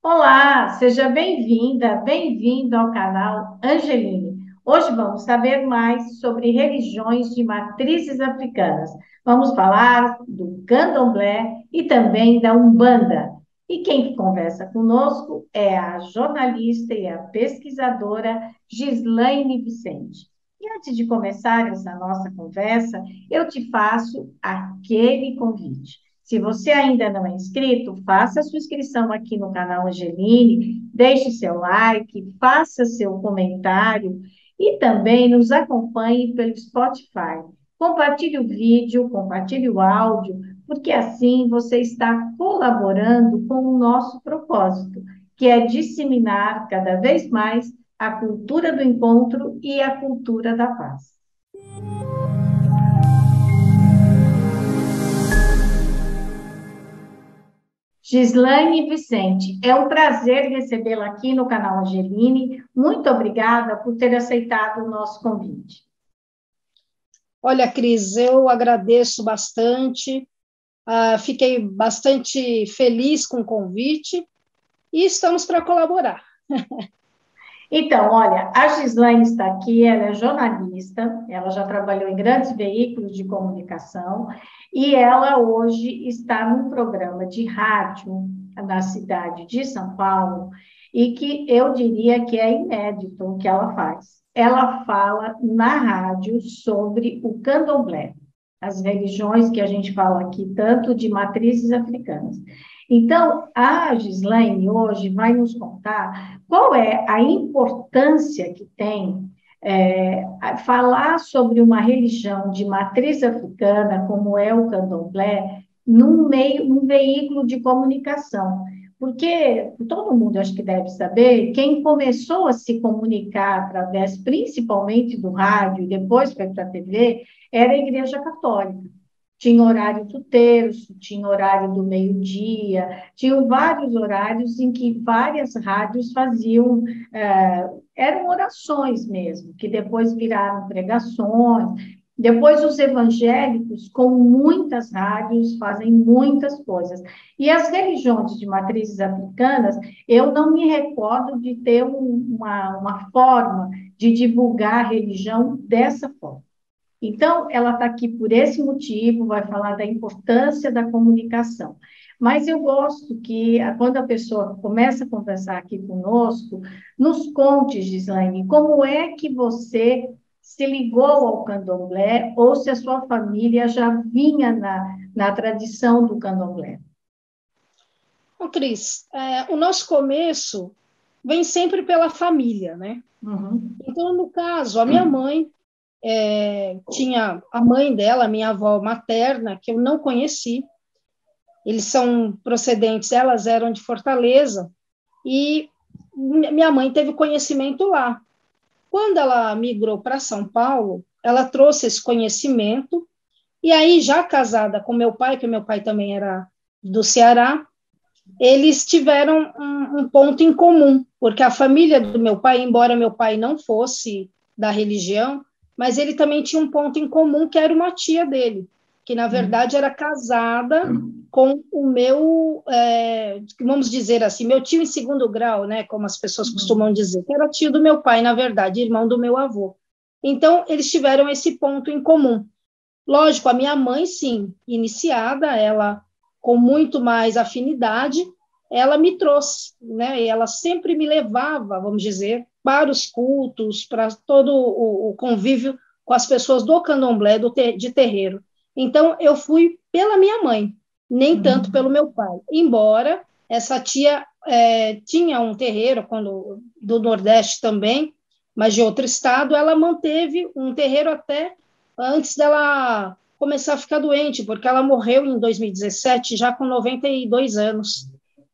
Olá, seja bem-vinda, bem-vindo ao canal Angeline. Hoje vamos saber mais sobre religiões de matrizes africanas. Vamos falar do Candomblé e também da Umbanda. E quem conversa conosco é a jornalista e a pesquisadora Gislaine Vicente. E antes de começar essa nossa conversa, eu te faço aquele convite. Se você ainda não é inscrito, faça sua inscrição aqui no canal Angeline, deixe seu like, faça seu comentário e também nos acompanhe pelo Spotify. Compartilhe o vídeo, compartilhe o áudio, porque assim você está colaborando com o nosso propósito, que é disseminar cada vez mais a cultura do encontro e a cultura da paz. Gislaine Vicente, é um prazer recebê-la aqui no canal Angeline. Muito obrigada por ter aceitado o nosso convite. Olha, Cris, eu agradeço bastante, fiquei bastante feliz com o convite e estamos para colaborar. Então, olha, a Gislaine está aqui, ela é jornalista, ela já trabalhou em grandes veículos de comunicação e ela hoje está num programa de rádio na cidade de São Paulo e que eu diria que é inédito o que ela faz. Ela fala na rádio sobre o candomblé, as religiões que a gente fala aqui, tanto de matrizes africanas. Então, a Gislaine hoje vai nos contar qual é a importância que tem falar sobre uma religião de matriz africana, como é o candomblé, num veículo de comunicação? Porque todo mundo acho que deve saber, quem começou a se comunicar através principalmente do rádio e depois foi para a TV, era a Igreja Católica. Tinha horário do terço, tinha horário do meio-dia, tinham vários horários em que várias rádios faziam, eram orações mesmo, que depois viraram pregações. Depois, os evangélicos, com muitas rádios, fazem muitas coisas. E as religiões de matrizes africanas, eu não me recordo de ter uma forma de divulgar a religião dessa forma. Então, ela está aqui por esse motivo, vai falar da importância da comunicação. Mas eu gosto que, quando a pessoa começa a conversar aqui conosco, nos conte, Gislaine, como é que você se ligou ao candomblé ou se a sua família já vinha na tradição do candomblé. Bom, Cris, o nosso começo vem sempre pela família, né? Uhum. Então, no caso, a minha mãe tinha a mãe dela, minha avó materna, que eu não conheci. Eles são procedentes, elas eram de Fortaleza, e minha mãe teve conhecimento lá. Quando ela migrou para São Paulo, ela trouxe esse conhecimento, e aí, já casada com meu pai, que meu pai também era do Ceará, eles tiveram um ponto em comum, porque a família do meu pai, embora meu pai não fosse da religião, mas ele também tinha um ponto em comum, que era uma tia dele, que na verdade era casada com o meu, vamos dizer assim, meu tio em segundo grau, né, como as pessoas costumam dizer, que era tio do meu pai, na verdade, irmão do meu avô. Então, eles tiveram esse ponto em comum. Lógico, a minha mãe, sim, iniciada, ela com muito mais afinidade, ela me trouxe, né? E ela sempre me levava, vamos dizer, para os cultos, para todo o convívio com as pessoas do candomblé, de terreiro. Então, eu fui pela minha mãe, nem tanto pelo meu pai. Embora essa tia tinha um terreiro do Nordeste também, mas de outro estado, ela manteve um terreiro até antes dela começar a ficar doente, porque ela morreu em 2017, já com 92 anos.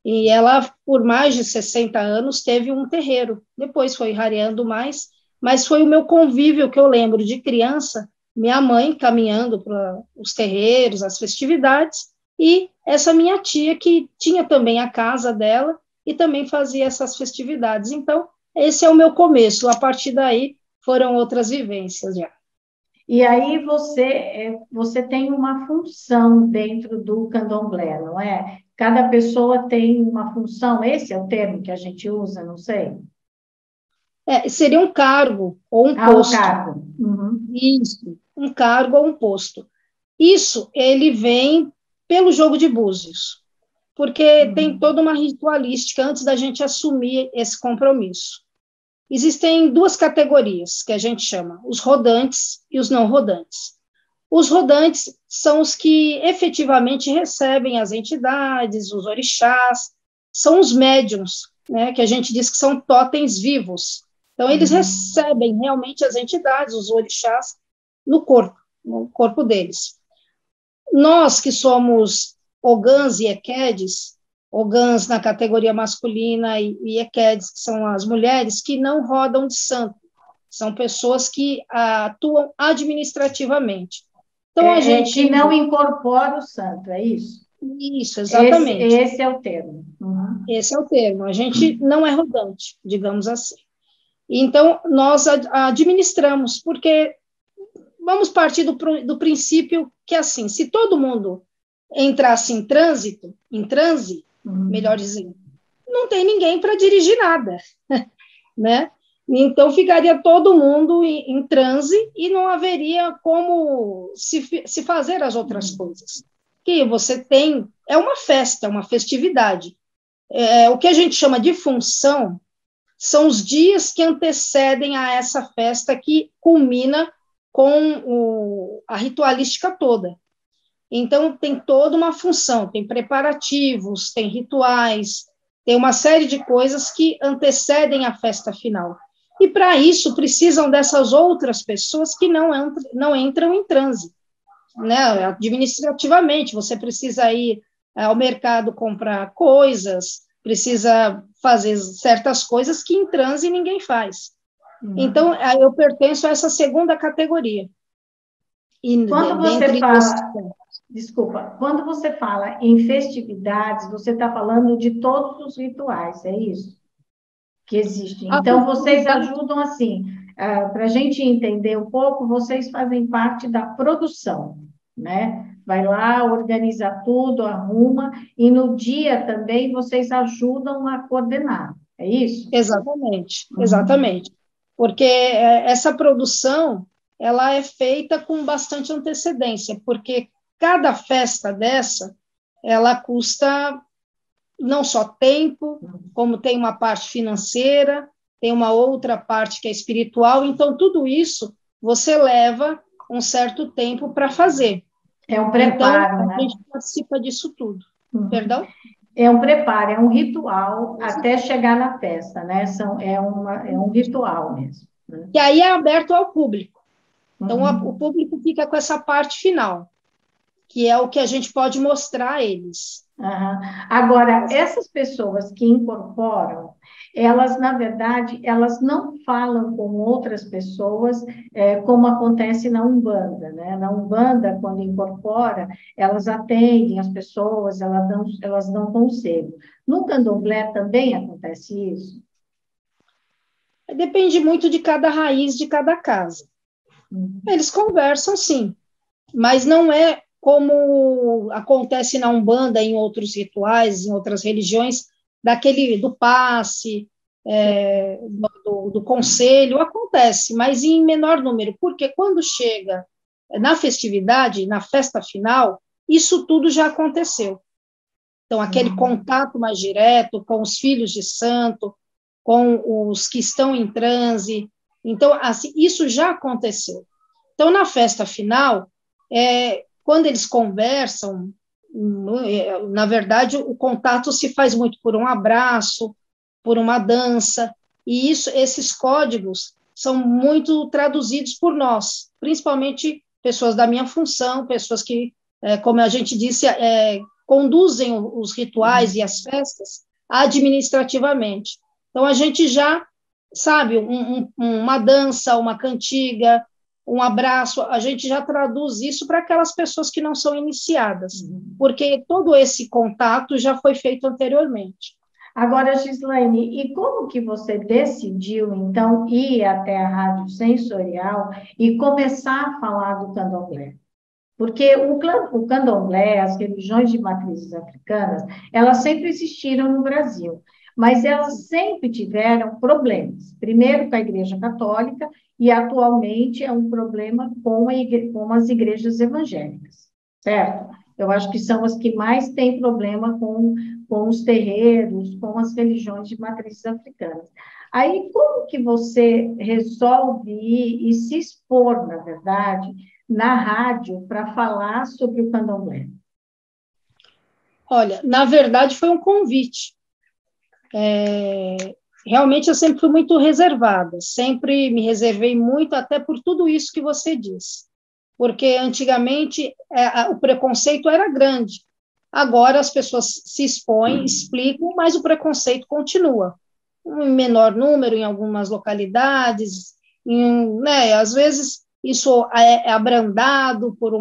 E ela, por mais de 60 anos, teve um terreiro. Depois foi rareando mais, mas foi o meu convívio que eu lembro de criança, minha mãe caminhando para os terreiros, as festividades, e essa minha tia que tinha também a casa dela e também fazia essas festividades. Então, esse é o meu começo. A partir daí, foram outras vivências já. E aí você tem uma função dentro do candomblé, não é? Cada pessoa tem uma função, esse é o termo que a gente usa, não sei. Seria um cargo ou um O posto. cargo. Uhum. Isso, um cargo ou um posto. Isso, ele vem pelo jogo de búzios, porque tem toda uma ritualística antes da gente assumir esse compromisso. Existem duas categorias que a gente chama, os rodantes e os não rodantes. Os rodantes são os que efetivamente recebem as entidades, os orixás, são os médiums, né, que a gente diz que são totens vivos. Então, eles recebem realmente as entidades, os orixás, no corpo deles. Nós que somos ogãs e equedes, ogãs na categoria masculina e equedes, que são as mulheres, que não rodam de santo, são pessoas que atuam administrativamente. Então, a gente... que não incorpora o santo, é isso? Isso, exatamente. Esse é o termo. Uhum. Esse é o termo. A gente não é rodante, digamos assim. Então, nós administramos, porque vamos partir do princípio que, assim, se todo mundo entrasse em transe, melhor dizendo, não tem ninguém para dirigir nada, né? Então, ficaria todo mundo em transe e não haveria como se fazer as outras coisas. Que você tem, é uma festa, uma festividade. O que a gente chama de função são os dias que antecedem a essa festa que culmina com a ritualística toda. Então, tem toda uma função, tem preparativos, tem rituais, tem uma série de coisas que antecedem a festa final. E, para isso, precisam dessas outras pessoas que não entram em transe, né? Administrativamente, você precisa ir ao mercado comprar coisas, precisa fazer certas coisas que em transe ninguém faz. Então, eu pertenço a essa segunda categoria. Quando você fala, desculpa, quando você fala em festividades, você está falando de todos os rituais, é isso? Que existem. Então, vocês ajudam assim, para a gente entender um pouco, vocês fazem parte da produção, né? Vai lá, organiza tudo, arruma, e no dia também vocês ajudam a coordenar, é isso? Exatamente, exatamente. Porque essa produção, ela é feita com bastante antecedência, porque cada festa dessa, ela custa não só tempo, como tem uma parte financeira, tem uma outra parte que é espiritual, então tudo isso você leva um certo tempo para fazer. É um preparo, então, né? A gente participa disso tudo. Perdão? É um preparo, é um ritual até chegar na festa, né? É um ritual mesmo. Né? E aí é aberto ao público. Então, o público fica com essa parte final, que é o que a gente pode mostrar a eles. Agora, essas pessoas que incorporam, elas, na verdade, elas não falam com outras pessoas, como acontece na Umbanda, né? Na Umbanda, quando incorpora, elas atendem as pessoas, elas dão conselho. No Candomblé também acontece isso? Depende muito de cada raiz de cada casa. Eles conversam, sim, mas não é como acontece na Umbanda, em outros rituais, em outras religiões, do passe, do conselho, acontece, mas em menor número, porque quando chega na festividade, na festa final, isso tudo já aconteceu. Então, aquele contato mais direto com os filhos de santo, com os que estão em transe, então, assim, isso já aconteceu. Então, na festa final, quando eles conversam, na verdade, o contato se faz muito por um abraço, por uma dança, e esses códigos são muito traduzidos por nós, principalmente pessoas da minha função, pessoas que, como a gente disse, conduzem os rituais e as festas administrativamente. Então, a gente já sabe, uma dança, uma cantiga, um abraço, a gente já traduz isso para aquelas pessoas que não são iniciadas, porque todo esse contato já foi feito anteriormente. Agora, Gislaine, e como que você decidiu, então, ir até a Rádio Sensorial e começar a falar do candomblé? Porque o candomblé, as religiões de matrizes africanas, elas sempre existiram no Brasil, mas elas sempre tiveram problemas. Primeiro com a Igreja Católica e atualmente é um problema com as igrejas evangélicas, certo? Eu acho que são as que mais têm problema com os terreiros, com as religiões de matrizes africanas. Aí, como que você resolve ir e se expor, na verdade, na rádio para falar sobre o candomblé? Olha, na verdade foi um convite. Realmente eu sempre fui muito reservada, sempre me reservei muito, até por tudo isso que você disse. Porque antigamente o preconceito era grande. Agora as pessoas se expõem, explicam, mas o preconceito continua. Em menor número em algumas localidades, né, às vezes isso é abrandado por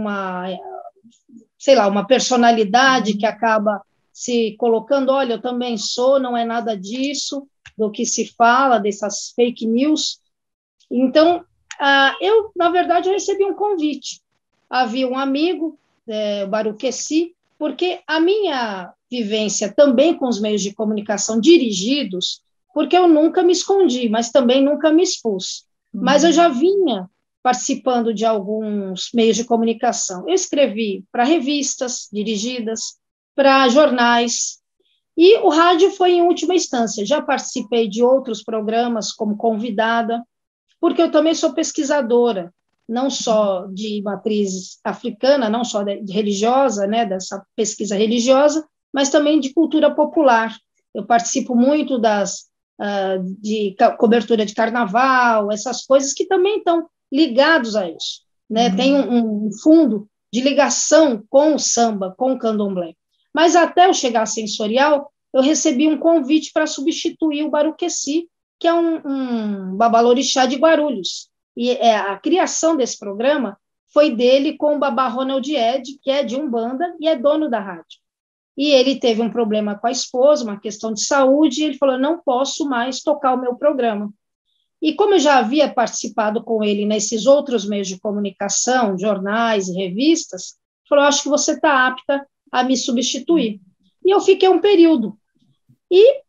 sei lá, uma personalidade que acaba se colocando, olha, eu também sou, não é nada disso, do que se fala, dessas fake news. Então, na verdade, eu recebi um convite. Havia um amigo, Baruqueci, porque a minha vivência também com os meios de comunicação dirigidos, porque eu nunca me escondi, mas também nunca me expus. Mas eu já vinha participando de alguns meios de comunicação. Eu escrevi para revistas dirigidas, para jornais, e o rádio foi em última instância. Já participei de outros programas como convidada, porque eu também sou pesquisadora, não só de matriz africana, não só de religiosa, né, dessa pesquisa religiosa, mas também de cultura popular. Eu participo muito de cobertura de carnaval, essas coisas que também estão ligados a isso, né? Tem um fundo de ligação com o samba, com o candomblé. Mas até eu chegar a Sensorial, eu recebi um convite para substituir o Baruqueci, que é um babalorixá de Guarulhos. E a criação desse programa foi dele com o babá Ronald Ed, que é de Umbanda e é dono da rádio. E ele teve um problema com a esposa, uma questão de saúde, e ele falou, não posso mais tocar o meu programa. E como eu já havia participado com ele nesses outros meios de comunicação, jornais e revistas, ele falou, acho que você está apta a me substituir. E eu fiquei um período. E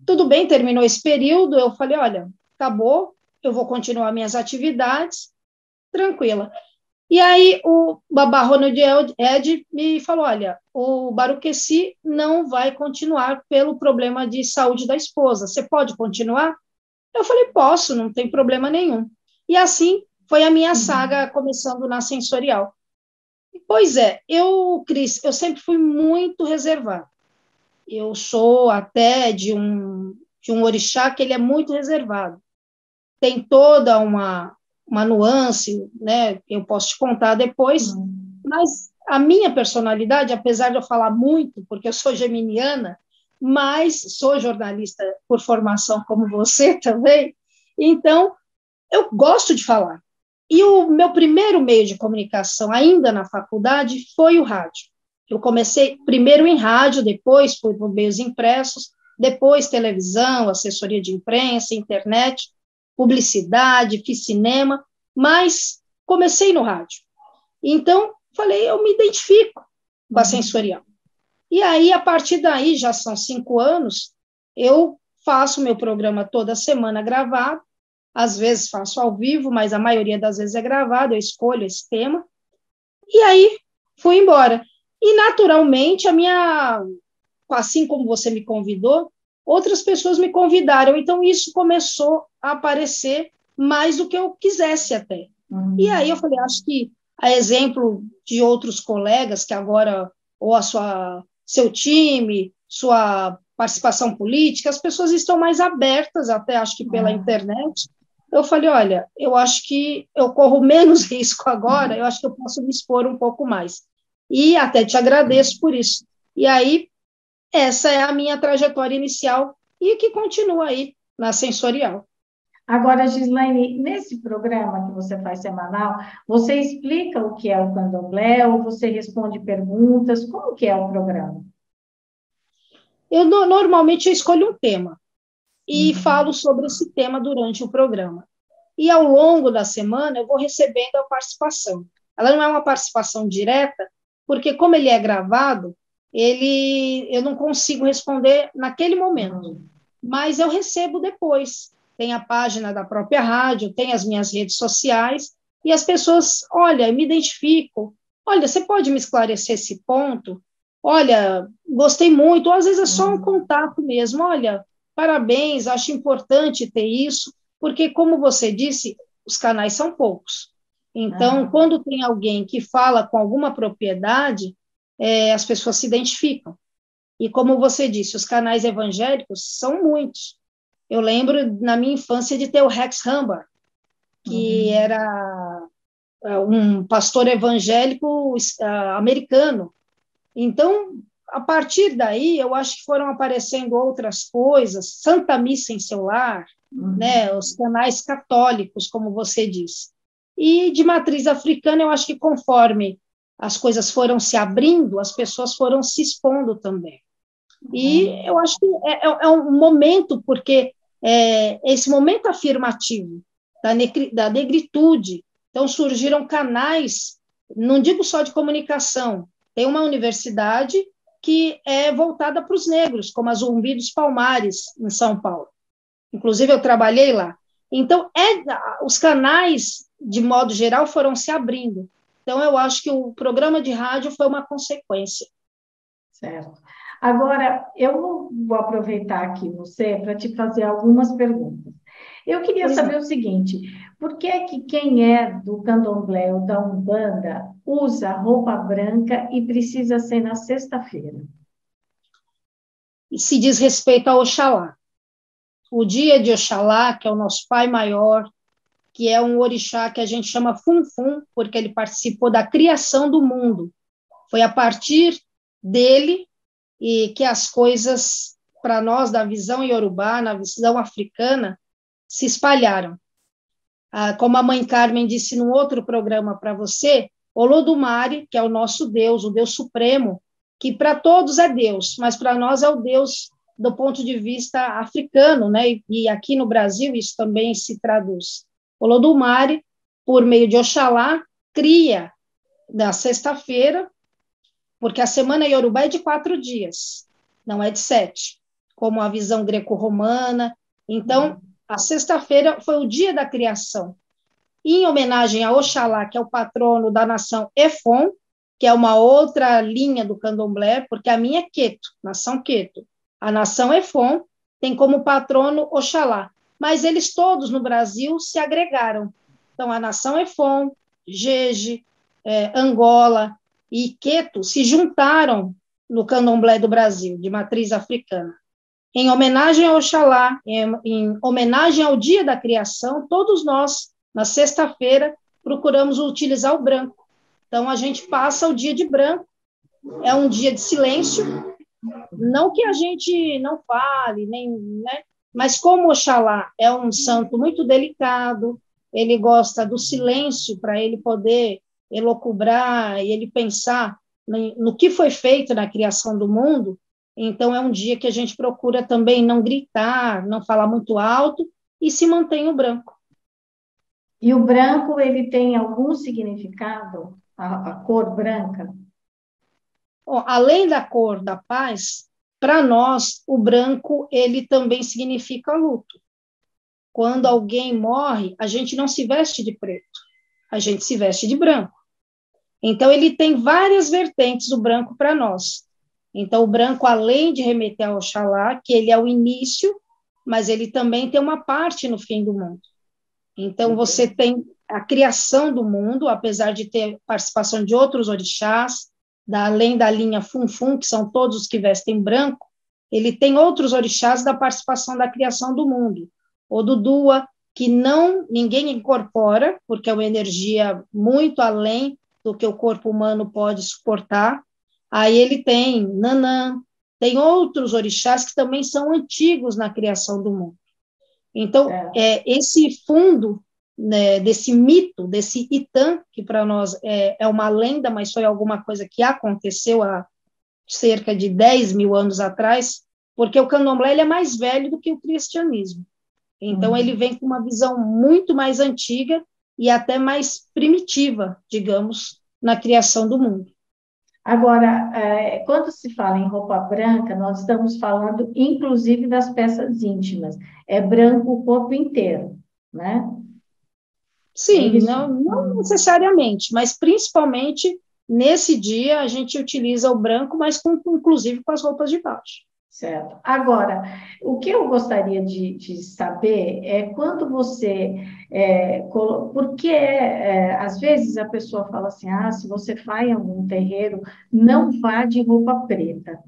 tudo bem, terminou esse período, eu falei, olha, acabou, eu vou continuar minhas atividades, tranquila. E aí o babá Ronald Ed me falou, olha, o Baruqueci não vai continuar pelo problema de saúde da esposa, você pode continuar? Eu falei, posso, não tem problema nenhum. E assim foi a minha saga começando na Sensorial. Pois é, Cris, eu sempre fui muito reservada. Eu sou até de um orixá que ele é muito reservado. Tem toda uma nuance, né, que eu posso te contar depois, mas a minha personalidade, apesar de eu falar muito, porque eu sou geminiana, mas sou jornalista por formação como você também, então eu gosto de falar. E o meu primeiro meio de comunicação, ainda na faculdade, foi o rádio. Eu comecei primeiro em rádio, depois fui por meios impressos, depois televisão, assessoria de imprensa, internet, publicidade, fiz cinema, mas comecei no rádio. Então, falei, eu me identifico com a Sensorial. E aí, a partir daí, já são 5 anos, eu faço meu programa toda semana gravado, às vezes faço ao vivo, mas a maioria das vezes é gravado, eu escolho esse tema, e aí fui embora. E, naturalmente, assim como você me convidou, outras pessoas me convidaram, então isso começou a aparecer mais do que eu quisesse até. E aí eu falei, acho que, a exemplo de outros colegas que agora, ou seu time, sua participação política, as pessoas estão mais abertas, até acho que pela internet. Eu falei, olha, eu acho que eu corro menos risco agora, eu acho que eu posso me expor um pouco mais. E até te agradeço por isso. E aí, essa é a minha trajetória inicial e que continua aí na Sensorial. Agora, Gislaine, nesse programa que você faz semanal, você explica o que é o candomblé ou você responde perguntas? Como que é o programa? Normalmente eu escolho um tema e falo sobre esse tema durante o programa. E ao longo da semana eu vou recebendo a participação. ela não é uma participação direta, porque como ele é gravado, eu não consigo responder naquele momento, mas eu recebo depois. Tem a página da própria rádio, tem as minhas redes sociais, e as pessoas, olha, me identificam, olha, você pode me esclarecer esse ponto? Olha, gostei muito, ou às vezes é só um contato mesmo, olha, parabéns, acho importante ter isso, porque, como você disse, os canais são poucos. Então, quando tem alguém que fala com alguma propriedade, as pessoas se identificam. E, como você disse, os canais evangélicos são muitos. Eu lembro, na minha infância, de ter o Rex Humbard, que era um pastor evangélico americano. Então, a partir daí, eu acho que foram aparecendo outras coisas, Santa Missa em seu lar, né, os canais católicos, como você disse. E de matriz africana, eu acho que conforme as coisas foram se abrindo, as pessoas foram se expondo também. E eu acho que é um momento, porque esse momento afirmativo da negritude, então surgiram canais, não digo só de comunicação, tem uma universidade que é voltada para os negros, como a Zumbi dos Palmares, em São Paulo. Inclusive, eu trabalhei lá. Então, os canais, de modo geral, foram se abrindo. Então, eu acho que o programa de rádio foi uma consequência. Certo. Agora, eu vou aproveitar aqui você para te fazer algumas perguntas. Eu queria saber o seguinte, por que que quem é do candomblé ou da Umbanda usa roupa branca e precisa ser na sexta-feira? E se diz respeito a Oxalá. O dia de Oxalá, que é o nosso pai maior, que é um orixá que a gente chama Funfun, porque ele participou da criação do mundo. Foi a partir dele e que as coisas, para nós, da visão iorubá, na visão africana, se espalharam. Como a mãe Carmen disse num outro programa para você, Olodumare, que é o nosso Deus, o Deus Supremo, que para todos é Deus, mas para nós é o Deus do ponto de vista africano, né? E aqui no Brasil isso também se traduz. Olodumare, por meio de Oxalá, cria na sexta-feira, porque a semana iorubá é de 4 dias, não é de 7, como a visão greco-romana. Então, a sexta-feira foi o dia da criação, em homenagem a Oxalá, que é o patrono da nação Efon, que é uma outra linha do candomblé, porque a minha é Queto, nação Queto. A nação Efon tem como patrono Oxalá, mas eles todos no Brasil se agregaram. Então, a nação Efon, Jeje, Angola e Queto se juntaram no candomblé do Brasil, de matriz africana. Em homenagem ao Oxalá, em homenagem ao dia da criação, todos nós, na sexta-feira, procuramos utilizar o branco. Então, a gente passa o dia de branco, é um dia de silêncio, não que a gente não fale, nem, né? Mas como Oxalá é um santo muito delicado, ele gosta do silêncio para ele poder elocubrar e ele pensar no que foi feito na criação do mundo. Então, é um dia que a gente procura também não gritar, não falar muito alto e se mantém o branco. E o branco, ele tem algum significado? A cor branca? Bom, além da cor da paz, para nós, o branco, ele também significa luto. Quando alguém morre, a gente não se veste de preto, a gente se veste de branco. Então, ele tem várias vertentes, o branco, para nós. Então, o branco, além de remeter ao Oxalá, que ele é o início, mas ele também tem uma parte no fim do mundo. Então, você tem a criação do mundo, apesar de ter participação de outros orixás, além da linha Funfun, que são todos os que vestem branco, ele tem outros orixás da participação da criação do mundo. Odudua, que ninguém incorpora, porque é uma energia muito além do que o corpo humano pode suportar. Aí ele tem Nanã, tem outros orixás que também são antigos na criação do mundo. Então, esse fundo, né, desse mito, desse Itã, que para nós é uma lenda, mas foi alguma coisa que aconteceu há cerca de 10 mil anos atrás, porque o candomblé ele é mais velho do que o cristianismo. Então, ele vem com uma visão muito mais antiga e até mais primitiva, digamos, na criação do mundo. Agora, quando se fala em roupa branca, nós estamos falando, inclusive, das peças íntimas. É branco o corpo inteiro, né? É Sim, isso? não necessariamente, mas principalmente nesse dia a gente utiliza o branco, mas inclusive com as roupas de baixo. Certo. Agora, o que eu gostaria de saber é quando você. Porque às vezes a pessoa fala assim: ah, se você vai em algum terreiro, não vá de roupa preta.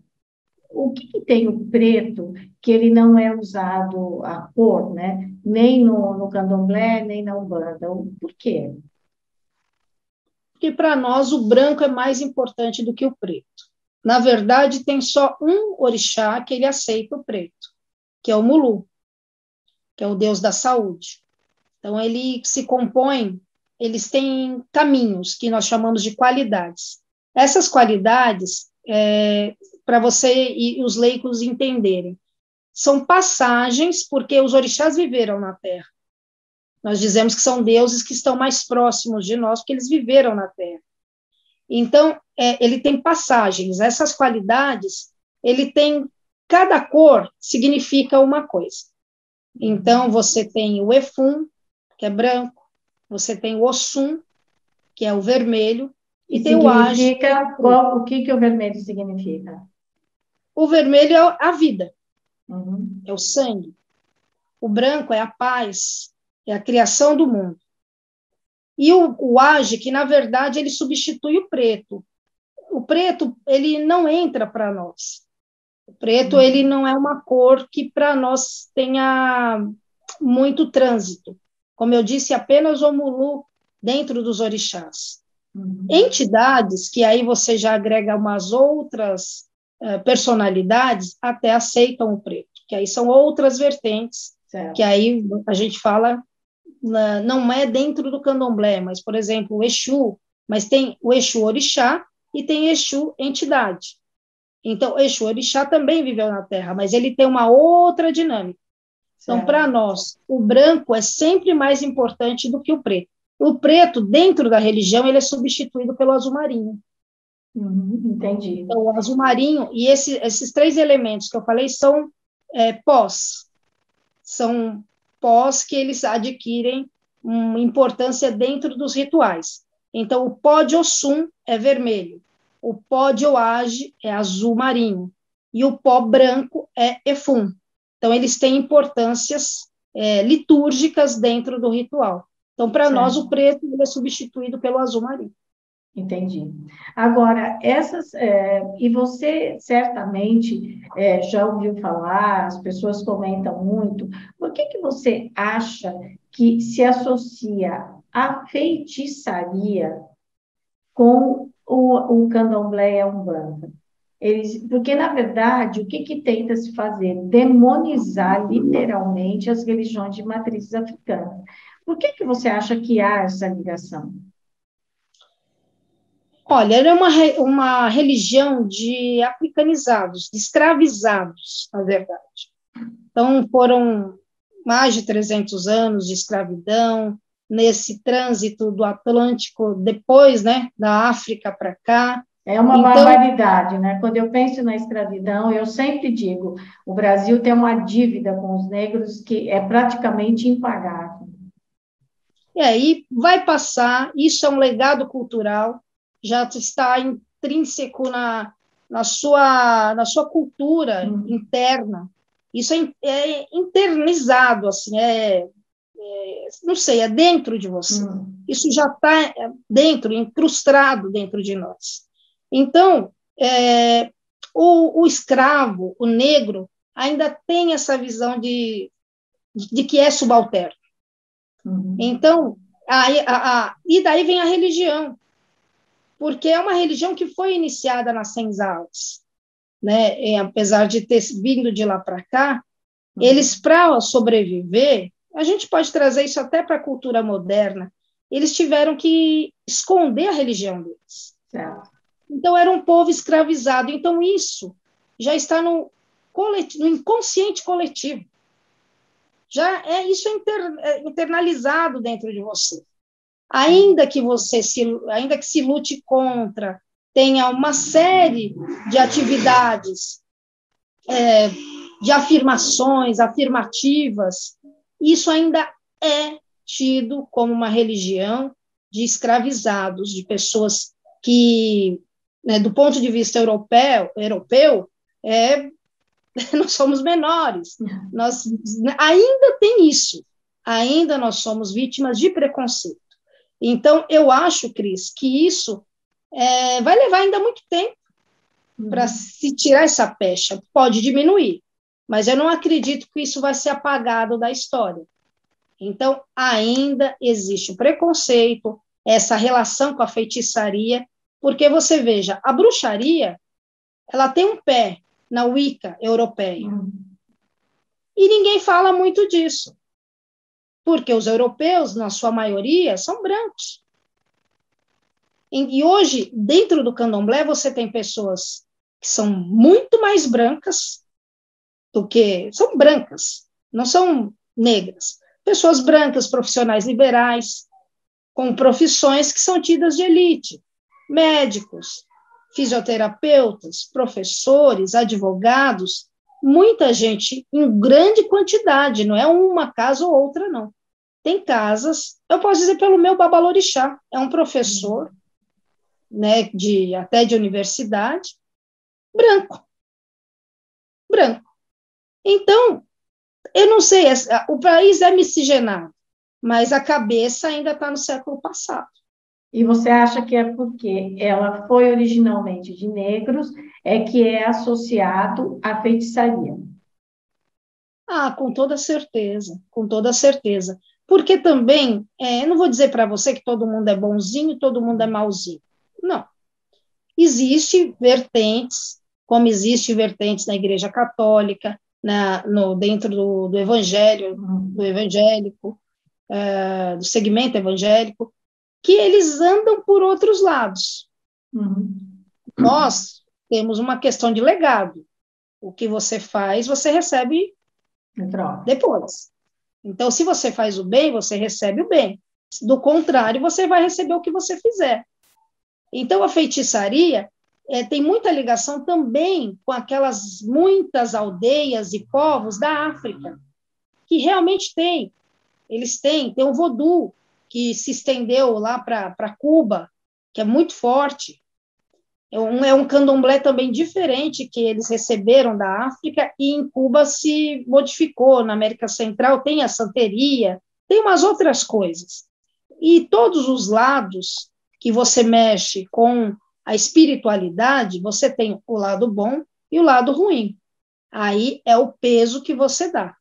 O que tem o preto que ele não é usado a cor, né? Nem no candomblé, nem na Umbanda? Por quê? Porque para nós o branco é mais importante do que o preto. Na verdade, tem só um orixá que ele aceita o preto, que é o Mulu, que é o deus da saúde. Então, ele se compõe, eles têm caminhos que nós chamamos de qualidades. Essas qualidades, para você e os leigos entenderem, são passagens, porque os orixás viveram na Terra. Nós dizemos que são deuses que estão mais próximos de nós, porque eles viveram na Terra. Então, ele tem passagens. Essas qualidades, ele tem, cada cor significa uma coisa. Então, você tem o Efum, que é branco, você tem o Ossum, que é o vermelho, e tem o Age, que é o preto. O que o vermelho significa? O vermelho é a vida, Uhum. é o sangue. O branco é a paz, é a criação do mundo. E o Age, que na verdade ele substitui o preto. O preto, ele não entra para nós. O preto, ele não é uma cor que para nós tenha muito trânsito. Como eu disse, apenas o Mulu dentro dos orixás. Entidades, que aí você já agrega umas outras personalidades, até aceitam o preto, que aí são outras vertentes, certo. Que aí a gente fala, não é dentro do candomblé, mas, por exemplo, o Exu, mas tem o Exu orixá e tem Exu entidade. Então, Exu orixá também viveu na Terra, mas ele tem uma outra dinâmica. Então, para nós, o branco é sempre mais importante do que o preto. O preto, dentro da religião, ele é substituído pelo azul marinho. Entendi. Então, o azul marinho, e esses três elementos que eu falei são pós. São pós que eles adquirem uma importância dentro dos rituais. Então, o pó de Ossum é vermelho, o pó de Oage é azul marinho, e o pó branco é Efum. Então, eles têm importâncias litúrgicas dentro do ritual. Então, para nós, o preto ele é substituído pelo azul marinho. Entendi. Agora, e você certamente já ouviu falar, as pessoas comentam muito, por que você acha que se associa a feitiçaria com o candomblé e a Umbanda? Porque, na verdade, o que tenta se fazer? Demonizar literalmente as religiões de matrizes africanas. Por que você acha que há essa ligação? Olha, era uma religião de africanizados, de escravizados, na verdade. Então, foram mais de 300 anos de escravidão, nesse trânsito do Atlântico, depois, né, da África para cá. É uma barbaridade, né? Quando eu penso na escravidão, eu sempre digo, o Brasil tem uma dívida com os negros que é praticamente impagável. E aí vai passar, isso é um legado cultural, já está intrínseco na sua cultura interna. Isso é internalizado, assim, não sei, é dentro de você. Isso já está dentro, incrustado dentro de nós. Então, o escravo, o negro, ainda tem essa visão de que é subalterno. Então, e daí vem a religião, porque é uma religião que foi iniciada nas senzalas, né? Apesar de ter vindo de lá para cá, eles, para sobreviver, a gente pode trazer isso até para a cultura moderna, eles tiveram que esconder a religião deles. Certo. Então, era um povo escravizado. Então, isso já está no inconsciente coletivo. Isso é internalizado dentro de você. ainda que se lute contra, tenha uma série de atividades, de afirmações, afirmativas, isso ainda é tido como uma religião de escravizados, de pessoas que, né, do ponto de vista europeu nós somos menores. Nós, ainda tem isso, ainda nós somos vítimas de preconceito. Então, eu acho, Cris, que isso vai levar ainda muito tempo para se tirar essa pecha. Pode diminuir, mas eu não acredito que isso vai ser apagado da história. Então, ainda existe o preconceito, essa relação com a feitiçaria, porque você veja, a bruxaria, ela tem um pé na Wicca europeia. E ninguém fala muito disso, porque os europeus, na sua maioria, são brancos. E hoje, dentro do candomblé, você tem pessoas que são muito mais brancas do que... São brancas, não são negras. Pessoas brancas, profissionais liberais, com profissões que são tidas de elite. Médicos, fisioterapeutas, professores, advogados, muita gente em grande quantidade, não é uma casa ou outra, não. Tem casas, eu posso dizer pelo meu babalorixá, é um professor, né, até de universidade, branco. Então, eu não sei, o país é miscigenado, mas a cabeça ainda está no século passado. E você acha que é porque ela foi originalmente de negros, que é associado à feitiçaria? Com toda certeza, com toda certeza. Porque também, eu não vou dizer para você que todo mundo é bonzinho, todo mundo é mauzinho. Não. Existem vertentes, como existe vertentes na Igreja Católica, dentro do Evangelho, do evangélico, do segmento evangélico, que eles andam por outros lados. Nós temos uma questão de legado. O que você faz, você recebe depois. Então, se você faz o bem, você recebe o bem. Do contrário, você vai receber o que você fizer. Então, a feitiçaria tem muita ligação também com aquelas muitas aldeias e povos da África, que realmente tem. Eles tem o vodu, que se estendeu lá para Cuba, que é muito forte. É um candomblé também diferente que eles receberam da África e em Cuba se modificou. Na América Central tem a santeria, tem umas outras coisas. E todos os lados que você mexe com a espiritualidade, você tem o lado bom e o lado ruim. Aí é o peso que você dá.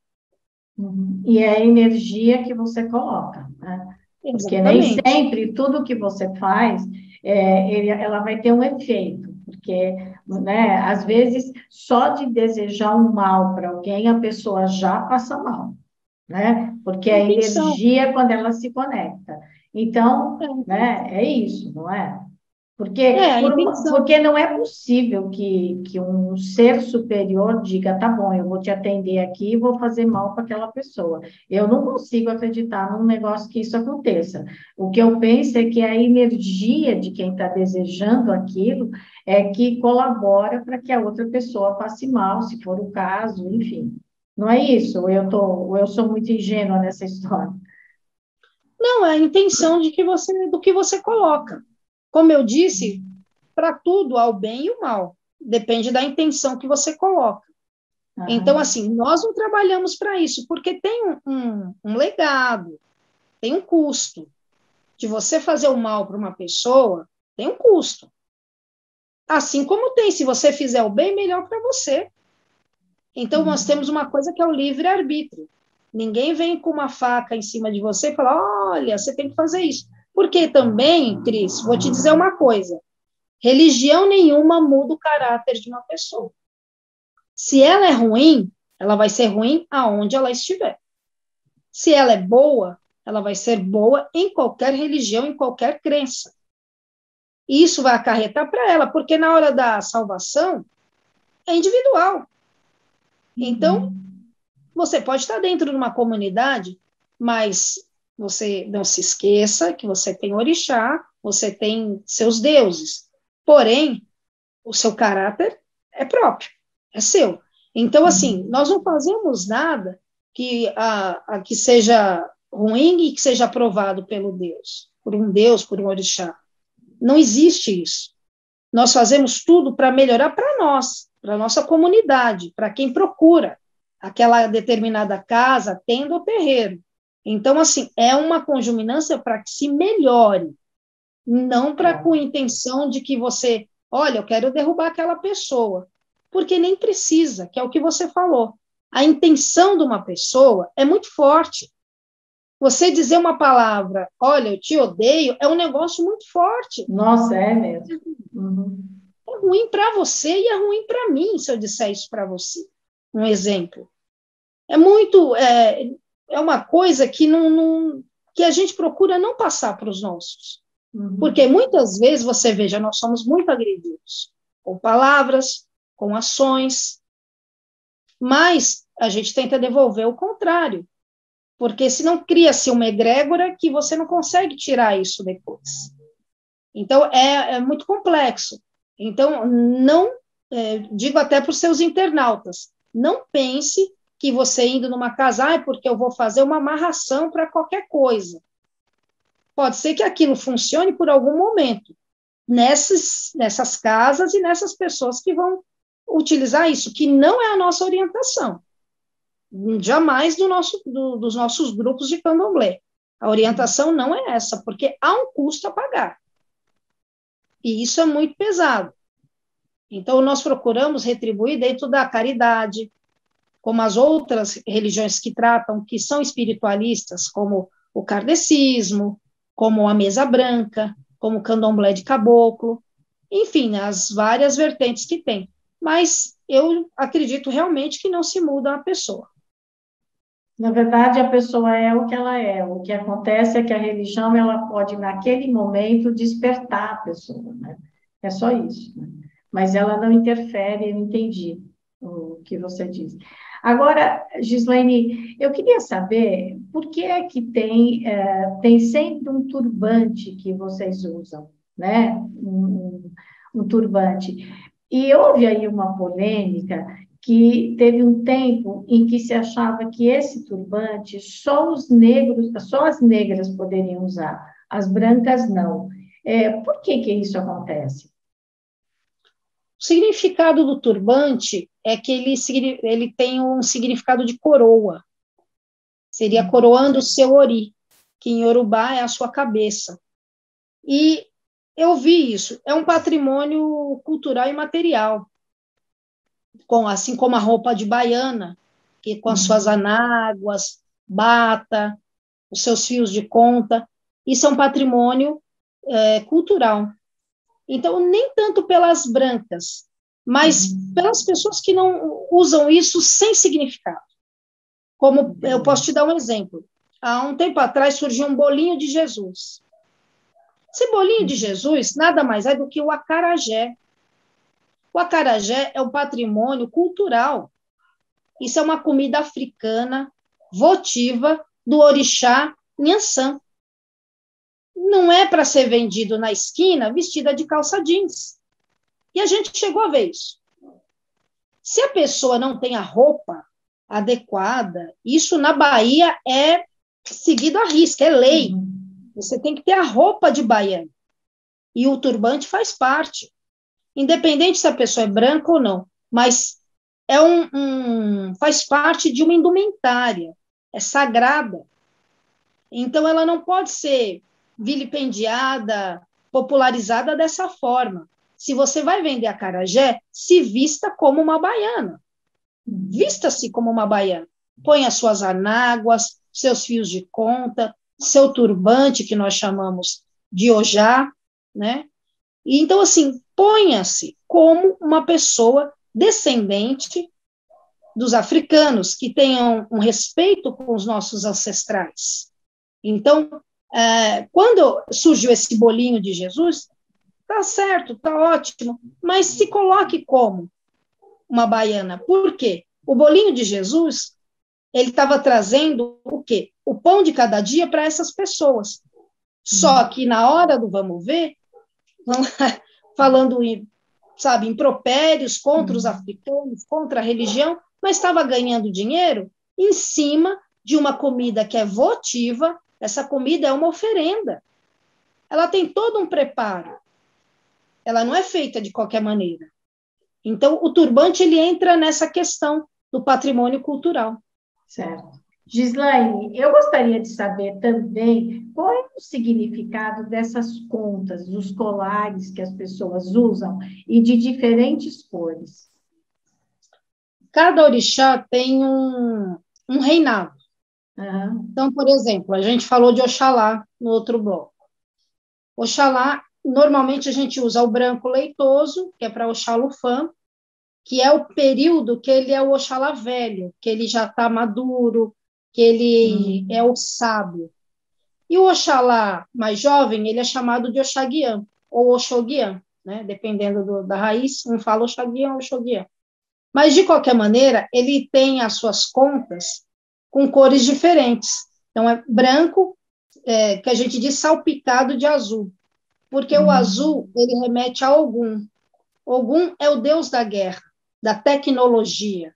E é a energia que você coloca, né? Porque nem sempre tudo que você faz, ela vai ter um efeito, porque, né, às vezes, só de desejar um mal para alguém, a pessoa já passa mal, né? Porque a energia, quando ela se conecta. Então, né, é isso, não é? Porque não é possível que um ser superior diga, tá bom, eu vou te atender aqui e vou fazer mal para aquela pessoa. Eu não consigo acreditar num negócio que isso aconteça. O que eu penso é que a energia de quem está desejando aquilo é que colabora para que a outra pessoa passe mal, se for o caso, enfim. Não é isso? Ou eu sou muito ingênua nessa história? Não, é a intenção do que você coloca. Como eu disse, para tudo há o bem e o mal. Depende da intenção que você coloca. Então, assim, nós não trabalhamos para isso, porque tem um legado, tem um custo. De você fazer o mal para uma pessoa, tem um custo. Assim como tem, se você fizer o bem, melhor para você. Então, nós temos uma coisa que é o livre-arbítrio. Ninguém vem com uma faca em cima de você e fala, olha, você tem que fazer isso. Porque também, Cris, vou te dizer uma coisa, religião nenhuma muda o caráter de uma pessoa. Se ela é ruim, ela vai ser ruim aonde ela estiver. Se ela é boa, ela vai ser boa em qualquer religião, em qualquer crença. E isso vai acarretar para ela, porque na hora da salvação é individual. Então, você pode estar dentro de uma comunidade, mas Você não se esqueça que você tem orixá, você tem seus deuses, porém, o seu caráter é próprio, é seu. Então, assim, nós não fazemos nada que seja ruim e que seja aprovado pelo Deus, por um orixá. Não existe isso. Nós fazemos tudo para melhorar para nós, para a nossa comunidade, para quem procura aquela determinada casa, tenda ou terreiro. Então, assim, é uma conjuminância para que se melhore, não para com intenção de que você, olha, eu quero derrubar aquela pessoa, porque nem precisa, que é o que você falou. A intenção de uma pessoa é muito forte. Você dizer uma palavra, olha, eu te odeio, é um negócio muito forte. Nossa, é mesmo. É ruim para você e é ruim para mim se eu disser isso para você. Um exemplo. É uma coisa que que a gente procura não passar para os nossos. Porque muitas vezes, você veja, nós somos muito agredidos com palavras, com ações, mas a gente tenta devolver o contrário, porque senão cria-se uma egrégora que você não consegue tirar isso depois. Então, é muito complexo. Então, não, digo até para os seus internautas, não pense que você indo numa casa, é porque eu vou fazer uma amarração para qualquer coisa. Pode ser que aquilo funcione por algum momento, nessas casas e nessas pessoas que vão utilizar isso, que não é a nossa orientação, jamais dos nossos grupos de candomblé. A orientação não é essa, porque há um custo a pagar. E isso é muito pesado. Então, nós procuramos retribuir dentro da caridade, como as outras religiões que tratam, que são espiritualistas, como o kardecismo, como a mesa branca, como o candomblé de caboclo, enfim, as várias vertentes que tem. Mas eu acredito realmente que não se muda a pessoa. Na verdade, a pessoa é o que ela é. O que acontece é que a religião, ela pode, naquele momento, despertar a pessoa, né? É só isso, né? Mas ela não interfere, eu entendi o que você disse. Agora, Gislaine, eu queria saber por que é que tem sempre um turbante que vocês usam, né? Um turbante. E houve aí uma polêmica que teve um tempo em que se achava que esse turbante só os negros, só as negras poderiam usar, as brancas não. Por que isso acontece? O significado do turbante é que ele tem um significado de coroa. Seria coroando o seu ori, que em Yorubá é a sua cabeça. E eu vi isso. É um patrimônio cultural e material. Assim como a roupa de baiana, que com as suas anáguas, bata, os seus fios de conta. Isso é um patrimônio cultural. Então, nem tanto pelas brancas, mas pelas pessoas que não usam isso sem significado. Como eu posso te dar um exemplo. Há um tempo atrás surgiu um bolinho de Jesus. Esse bolinho de Jesus nada mais é do que o acarajé. O acarajé é um patrimônio cultural. Isso é uma comida africana, votiva, do orixá Nhansan. Não é para ser vendido na esquina vestida de calça jeans. E a gente chegou a ver isso. Se a pessoa não tem a roupa adequada, isso na Bahia é seguido à risca, é lei. Você tem que ter a roupa de baiano. E o turbante faz parte. Independente se a pessoa é branca ou não. Mas faz parte de uma indumentária. É sagrada. Então, ela não pode ser vilipendiada, popularizada dessa forma. Se você vai vender acarajé, se vista como uma baiana. Vista-se como uma baiana. Põe as suas anáguas, seus fios de conta, seu turbante, que nós chamamos de ojá, né? E, então, assim, ponha-se como uma pessoa descendente dos africanos, que tenham um respeito com os nossos ancestrais. Então, quando surgiu esse bolinho de Jesus, tá certo, tá ótimo, mas se coloque como uma baiana. Por quê? O bolinho de Jesus ele estava trazendo o quê? O pão de cada dia para essas pessoas. Só que na hora do vamos ver, falando sabe, impropérios contra os africanos, contra a religião, mas estava ganhando dinheiro em cima de uma comida que é votiva. Essa comida é uma oferenda. Ela tem todo um preparo. Ela não é feita de qualquer maneira. Então, o turbante ele entra nessa questão do patrimônio cultural. Certo. Gislaine, eu gostaria de saber também qual é o significado dessas contas, dos colares que as pessoas usam e de diferentes cores. Cada orixá tem um reinado. Uhum. Então, por exemplo, a gente falou de Oxalá no outro bloco. Oxalá, normalmente a gente usa o branco leitoso, que é para Oxalufã, que é o período que ele é o Oxalá velho, que ele já está maduro, que ele é o sábio. E o Oxalá mais jovem, ele é chamado de Oxaguiã, ou Oxoguiã, né? Dependendo da raiz, um fala Oxaguiã ou Oxoguiã. Mas, de qualquer maneira, ele tem as suas contas com cores diferentes. Então, é branco, que a gente diz salpicado de azul, porque o azul, ele remete a Ogum. Ogum é o deus da guerra, da tecnologia.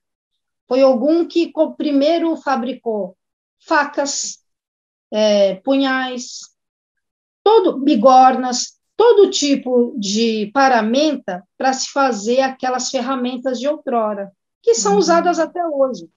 Foi Ogum que primeiro fabricou facas, punhais, bigornas, todo tipo de paramenta para se fazer aquelas ferramentas de outrora, que são usadas até hoje.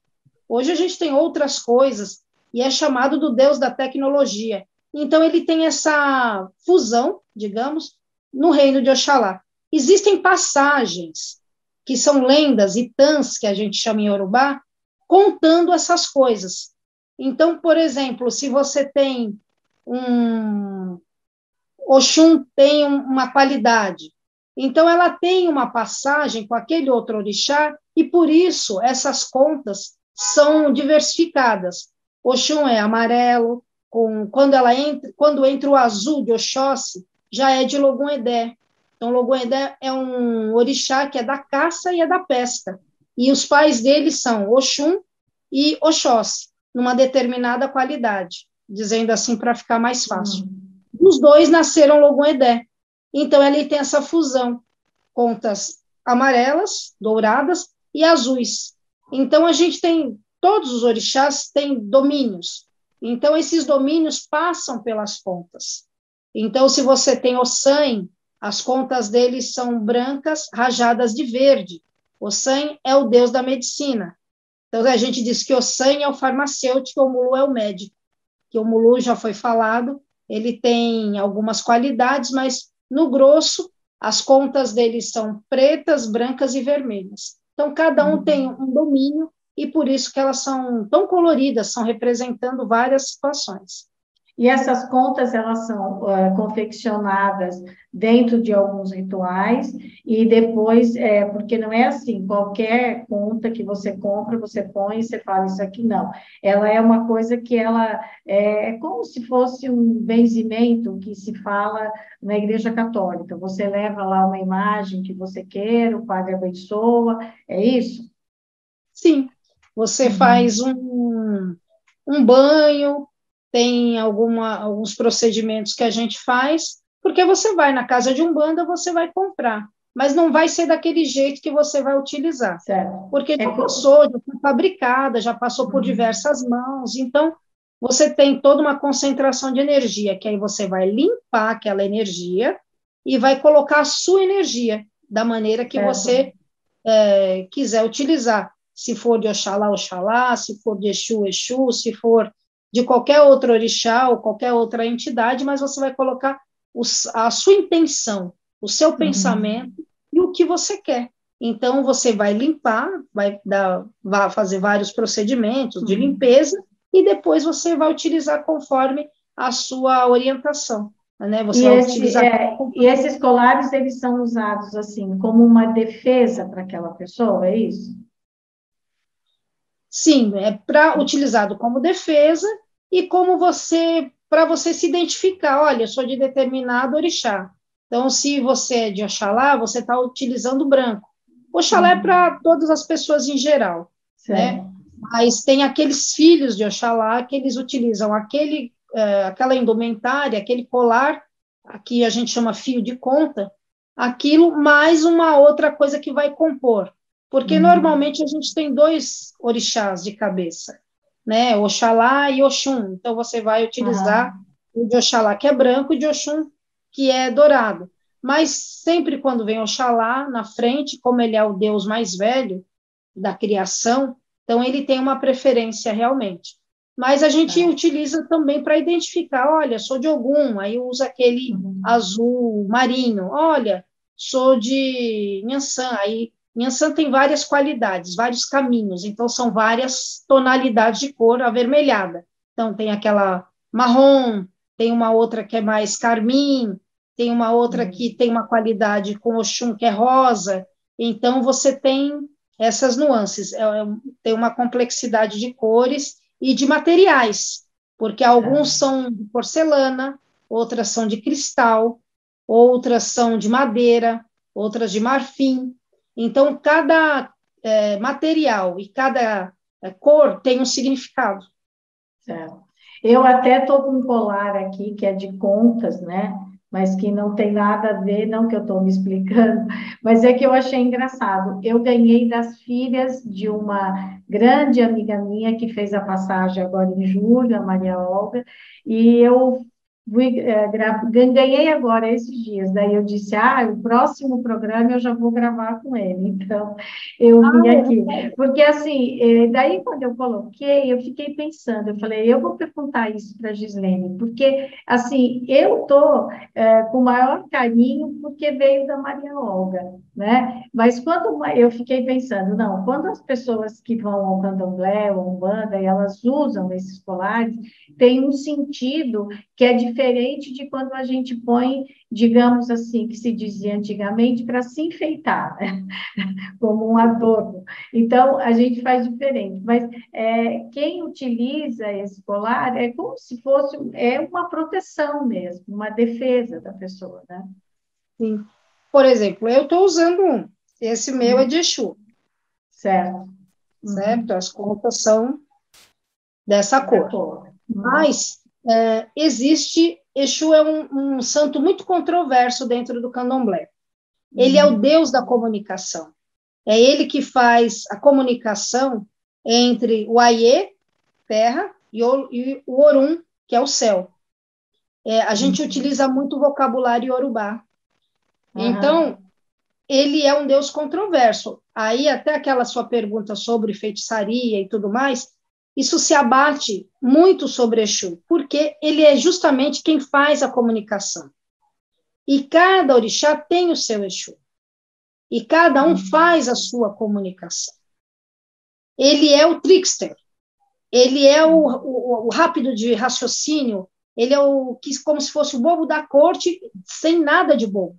Hoje a gente tem outras coisas e é chamado do deus da tecnologia. Então ele tem essa fusão, digamos, no reino de Oxalá. Existem passagens que são lendas e tãs, que a gente chama em Yorubá, contando essas coisas. Então, por exemplo, se você tem Oxum tem uma qualidade. Então, ela tem uma passagem com aquele outro orixá, e por isso essas contas são diversificadas. Oxum é amarelo, quando entra o azul de Oxóssi, já é de Logum-Edé. Então, Logum-Edé é um orixá que é da caça e é da pesca. E os pais dele são Oxum e Oxóssi, numa determinada qualidade, dizendo assim para ficar mais fácil. Os dois nasceram Logum-Edé. Então, ele tem essa fusão, contas amarelas, douradas e azuis. Então, a gente tem, todos os orixás têm domínios. Então, esses domínios passam pelas contas. Então, se você tem Ossan, as contas deles são brancas, rajadas de verde. Ossan é o deus da medicina. Então, a gente diz que Ossan é o farmacêutico, o Mulu é o médico. Que o Mulu já foi falado, ele tem algumas qualidades, mas, no grosso, as contas dele são pretas, brancas e vermelhas. Então, cada um tem um domínio, e por isso que elas são tão coloridas, são representando várias situações. E essas contas, elas são confeccionadas dentro de alguns rituais, e depois, porque não é assim, qualquer conta que você compra, você põe e você fala isso aqui, não. Ela é uma coisa que ela é como se fosse um benzimento que se fala na Igreja Católica. Você leva lá uma imagem que você quer, o padre abençoa, é isso? Sim, você faz um banho, tem alguns procedimentos que a gente faz, porque você vai na casa de umbanda, você vai comprar, mas não vai ser daquele jeito que você vai utilizar, certo. Porque já passou, já foi fabricada, já passou por diversas mãos, então você tem toda uma concentração de energia, que aí você vai limpar aquela energia e vai colocar a sua energia da maneira que você quiser utilizar. Se for de Oxalá, Oxalá, se for de Exu, Exu, se for de qualquer outro orixá ou qualquer outra entidade, mas você vai colocar a sua intenção, o seu pensamento e o que você quer. Então, você vai limpar, vai fazer vários procedimentos de limpeza e depois você vai utilizar conforme a sua orientação. Né? Você vai utilizar... E esses colares, eles são usados assim, como uma defesa para aquela pessoa, é isso? Sim, é utilizado como defesa e para você se identificar, olha, eu sou de determinado orixá. Então, se você é de Oxalá, você está utilizando branco. Oxalá é para todas as pessoas em geral, né? Mas tem aqueles filhos de Oxalá que eles utilizam aquela indumentária, aquele colar, aqui a gente chama fio de conta, aquilo mais uma outra coisa que vai compor. Porque normalmente a gente tem dois orixás de cabeça, né? Oxalá e Oxum. Então você vai utilizar o de Oxalá, que é branco, e de Oxum, que é dourado. Mas sempre quando vem Oxalá na frente, como ele é o Deus mais velho da criação, então ele tem uma preferência realmente. Mas a gente utiliza também para identificar, olha, sou de Ogum, aí usa aquele azul marinho, olha, sou de Nhançã, aí Nhançã tem várias qualidades, vários caminhos, então são várias tonalidades de cor avermelhada. Então tem aquela marrom, tem uma outra que é mais carmim, tem uma outra que tem uma qualidade com Oxum que é rosa, então você tem essas nuances, tem uma complexidade de cores e de materiais, porque alguns são de porcelana, outras são de cristal, outras são de madeira, outras de marfim. Então, cada material e cada cor tem um significado. Certo. Eu até estou com um colar aqui que é de contas, né? Mas que não tem nada a ver, não que eu estou me explicando, mas é que eu achei engraçado. Eu ganhei das filhas de uma grande amiga minha que fez a passagem agora em julho, a Maria Olga, e eu ganhei agora esses dias. Daí eu disse, o próximo programa eu já vou gravar com ele. Então, eu vim aqui. Porque, assim, daí quando eu coloquei, eu fiquei pensando, eu falei, eu vou perguntar isso para a Gislene, porque, assim, eu estou com o maior carinho porque veio da Maria Olga, né? Mas quando eu fiquei pensando, não, quando as pessoas que vão ao candomblé ou umbanda, e elas usam esses colares, tem um sentido que é diferente de quando a gente põe, digamos assim, que se dizia antigamente, para se enfeitar, né? Como um adorno. Então, a gente faz diferente. Mas quem utiliza esse colar é como se fosse uma proteção mesmo, uma defesa da pessoa, né? Sim. Por exemplo, eu estou usando um. Esse meu é de Exu. Certo. Certo? As contas são dessa cor. Mas existe... Exu é um santo muito controverso dentro do candomblé. Ele é o deus da comunicação. É ele que faz a comunicação entre o Aie, terra, e o Orum, que é o céu. A gente utiliza muito o vocabulário iorubá. Então, ele é um deus controverso. Aí, até aquela sua pergunta sobre feitiçaria e tudo mais, isso se abate muito sobre Exu, porque ele é justamente quem faz a comunicação. E cada orixá tem o seu Exu. E cada um faz a sua comunicação. Ele é o trickster, ele é o rápido de raciocínio, ele é como se fosse o bobo da corte, sem nada de bobo.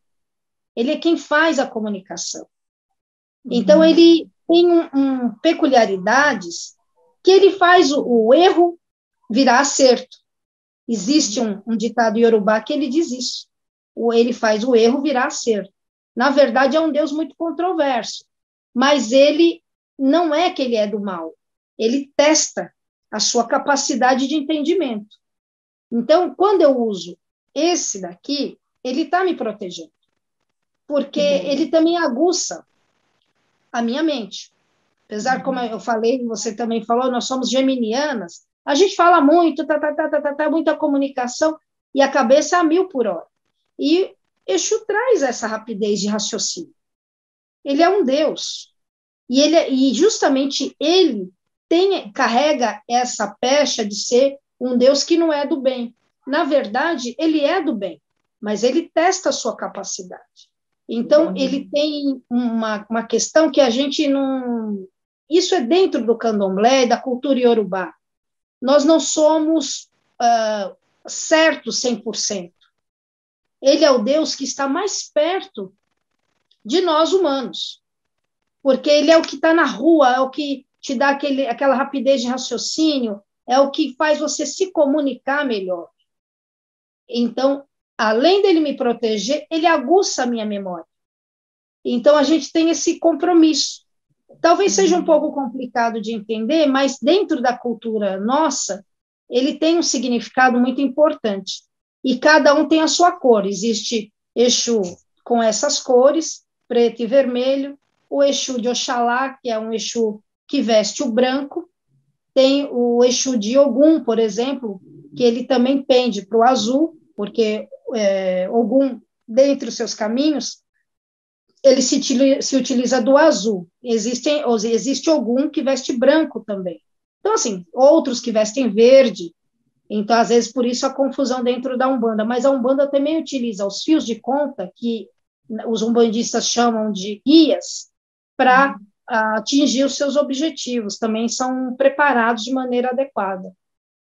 Ele é quem faz a comunicação. Então, ele tem peculiaridades que ele faz o erro virar acerto. Existe um ditado iorubá que ele diz isso. Ele faz o erro virar acerto. Na verdade, é um Deus muito controverso, mas ele não é que ele é do mal. Ele testa a sua capacidade de entendimento. Então, quando eu uso esse daqui, ele está me protegendo, porque ele também aguça a minha mente. Apesar, como eu falei, você também falou, nós somos geminianas, a gente fala muito, muita comunicação, e a cabeça a 1000 por hora. E Exu traz essa rapidez de raciocínio. Ele é um Deus. E justamente ele carrega essa pecha de ser um Deus que não é do bem. Na verdade, ele é do bem, mas ele testa a sua capacidade. Então, ele tem uma questão que a gente não... Isso é dentro do candomblé, da cultura iorubá. Nós não somos certos 100%. Ele é o Deus que está mais perto de nós humanos, porque ele é o que está na rua, é o que te dá aquela rapidez de raciocínio, é o que faz você se comunicar melhor. Então, além dele me proteger, ele aguça a minha memória. Então, a gente tem esse compromisso. Talvez seja um pouco complicado de entender, mas dentro da cultura nossa, ele tem um significado muito importante. E cada um tem a sua cor. Existe Exu com essas cores, preto e vermelho, o Exu de Oxalá, que é um Exu que veste o branco, tem o Exu de Ogum, por exemplo, que ele também pende para o azul, porque Ogum, dentre os seus caminhos, ele se utiliza do azul. Existe Ogum que veste branco também. Então, assim, outros que vestem verde. Então, às vezes, por isso a confusão dentro da Umbanda. Mas a Umbanda também utiliza os fios de conta, que os umbandistas chamam de guias, para atingir os seus objetivos. Também são preparados de maneira adequada.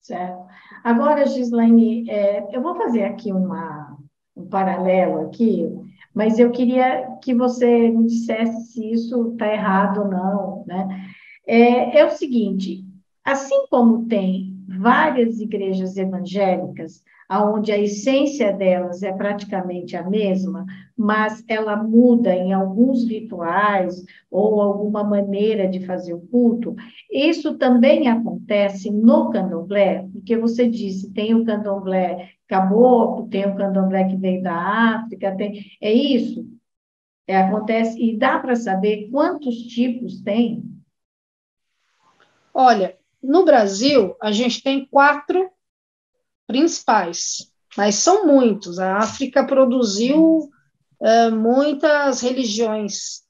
Certo. Agora, Gislaine, eu vou fazer aqui um paralelo aqui, mas eu queria que você me dissesse se isso está errado ou não, né? É o seguinte, assim como tem várias igrejas evangélicas, onde a essência delas é praticamente a mesma, mas ela muda em alguns rituais ou alguma maneira de fazer o culto, isso também acontece no candomblé, porque você disse, tem o candomblé caboclo, tem o candomblé que veio da África, é isso? Acontece, e dá para saber quantos tipos tem? Olha, no Brasil, a gente tem 4 principais, mas são muitos. A África produziu muitas religiões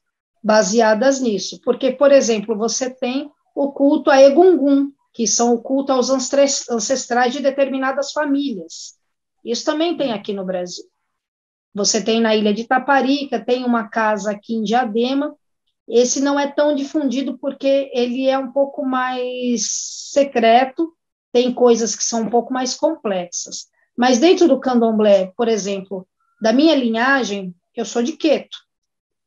baseadas nisso, porque, por exemplo, você tem o culto a Egungun, que são o culto aos ancestrais de determinadas famílias. Isso também tem aqui no Brasil. Você tem na ilha de Taparica, tem uma casa aqui em Diadema. Esse não é tão difundido porque ele é um pouco mais secreto, tem coisas que são um pouco mais complexas. Mas dentro do candomblé, por exemplo, da minha linhagem, eu sou de Queto,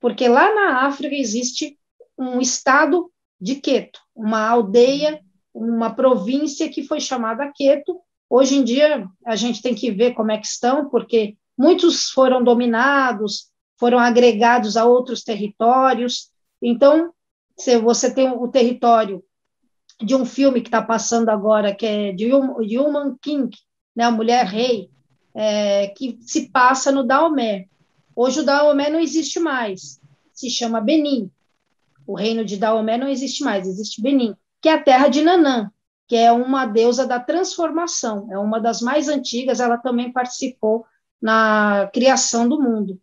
porque lá na África existe um estado de Queto, uma aldeia, uma província que foi chamada Queto. Hoje em dia, a gente tem que ver como é que estão, porque muitos foram dominados, foram agregados a outros territórios. Então, se você tem o território de um filme que está passando agora, que é de Human King, né, a Mulher Rei, que se passa no Daomé. Hoje o Daomé não existe mais, se chama Benin. O reino de Daomé não existe mais, existe Benin, que é a terra de Nanã, que é uma deusa da transformação, é uma das mais antigas, ela também participou na criação do mundo.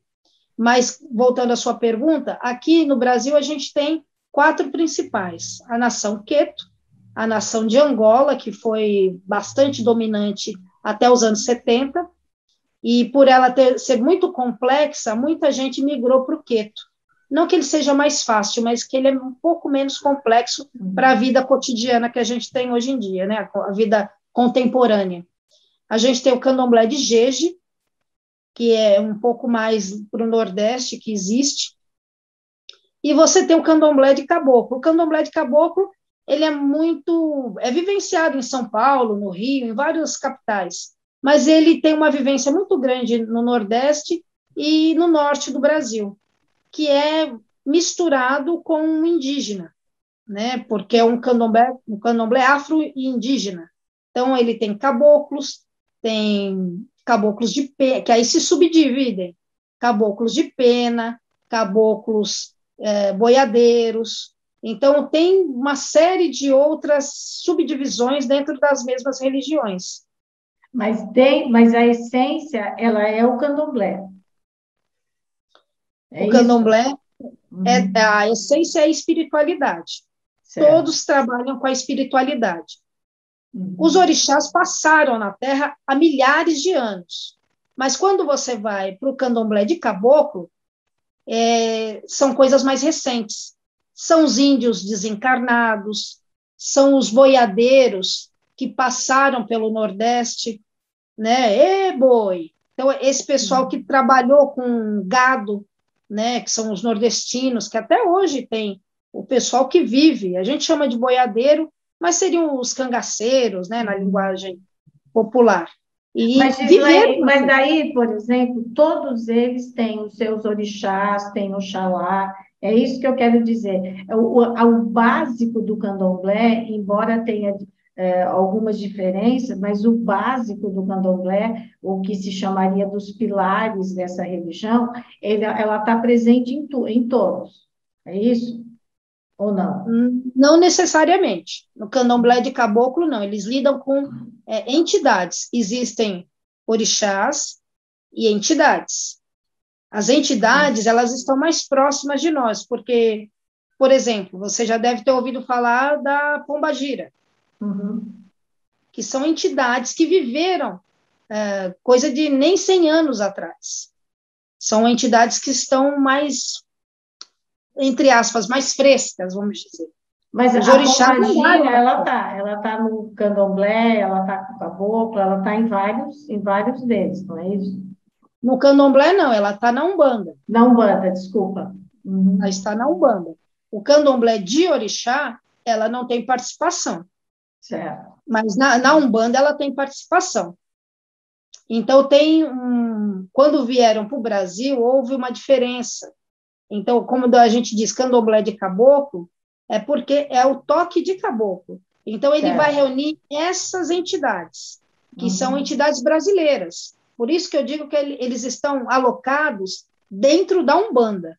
Mas, voltando à sua pergunta, aqui no Brasil a gente tem 4 principais: a nação Queto, a nação de Angola, que foi bastante dominante até os anos 70, e por ela ser muito complexa, muita gente migrou para o Queto. Não que ele seja mais fácil, mas que ele é um pouco menos complexo para a vida cotidiana que a gente tem hoje em dia, né? A vida contemporânea. A gente tem o candomblé de Jeje, que é um pouco mais para o Nordeste que existe, e você tem o candomblé de caboclo. O candomblé de caboclo, ele é vivenciado em São Paulo, no Rio, em várias capitais, mas ele tem uma vivência muito grande no Nordeste e no Norte do Brasil, que é misturado com o indígena, né? Porque é um candomblé afro-indígena. Então, ele tem caboclos de pena, que aí se subdividem, caboclos de pena, caboclos boiadeiros. Então, tem uma série de outras subdivisões dentro das mesmas religiões. Mas a essência, ela é o candomblé. O candomblé, a essência é a espiritualidade. Certo. Todos trabalham com a espiritualidade. Os orixás passaram na Terra há milhares de anos, mas quando você vai para o candomblé de caboclo, são coisas mais recentes. São os índios desencarnados, são os boiadeiros que passaram pelo Nordeste, né? Boi! Então, esse pessoal que trabalhou com gado, né? Que são os nordestinos, que até hoje tem o pessoal que vive, a gente chama de boiadeiro, mas seriam os cangaceiros, né? Na linguagem popular. Mas daí, por exemplo, todos eles têm os seus orixás, têm Oxalá, É isso que eu quero dizer. O básico do candomblé, embora tenha algumas diferenças, mas o básico do candomblé, o que se chamaria dos pilares dessa religião, ela está presente em todos. É isso? Ou não? Não necessariamente. No candomblé de caboclo, não. Eles lidam com entidades. Existem orixás e entidades. As entidades, elas estão mais próximas de nós, porque, por exemplo, você já deve ter ouvido falar da Pombagira, Uhum. que são entidades que viveram coisa de nem 100 anos atrás. São entidades que estão mais, entre aspas, mais frescas, vamos dizer. Mas Os a orixás não pombagira, daram. ela tá no candomblé, ela tá com o caboclo, ela tá em vários deles, não é isso? No candomblé, não, ela está na Umbanda. Na Umbanda, desculpa. Ela Uhum. está na Umbanda. O candomblé de orixá, ela não tem participação, Certo. mas na Umbanda ela tem participação. Então, quando vieram para o Brasil, houve uma diferença. Então, como a gente diz, candomblé de caboclo, é porque é o toque de caboclo. Então, ele vai Certo. reunir essas entidades, que são Uhum. entidades brasileiras. Por isso que eu digo que eles estão alocados dentro da Umbanda,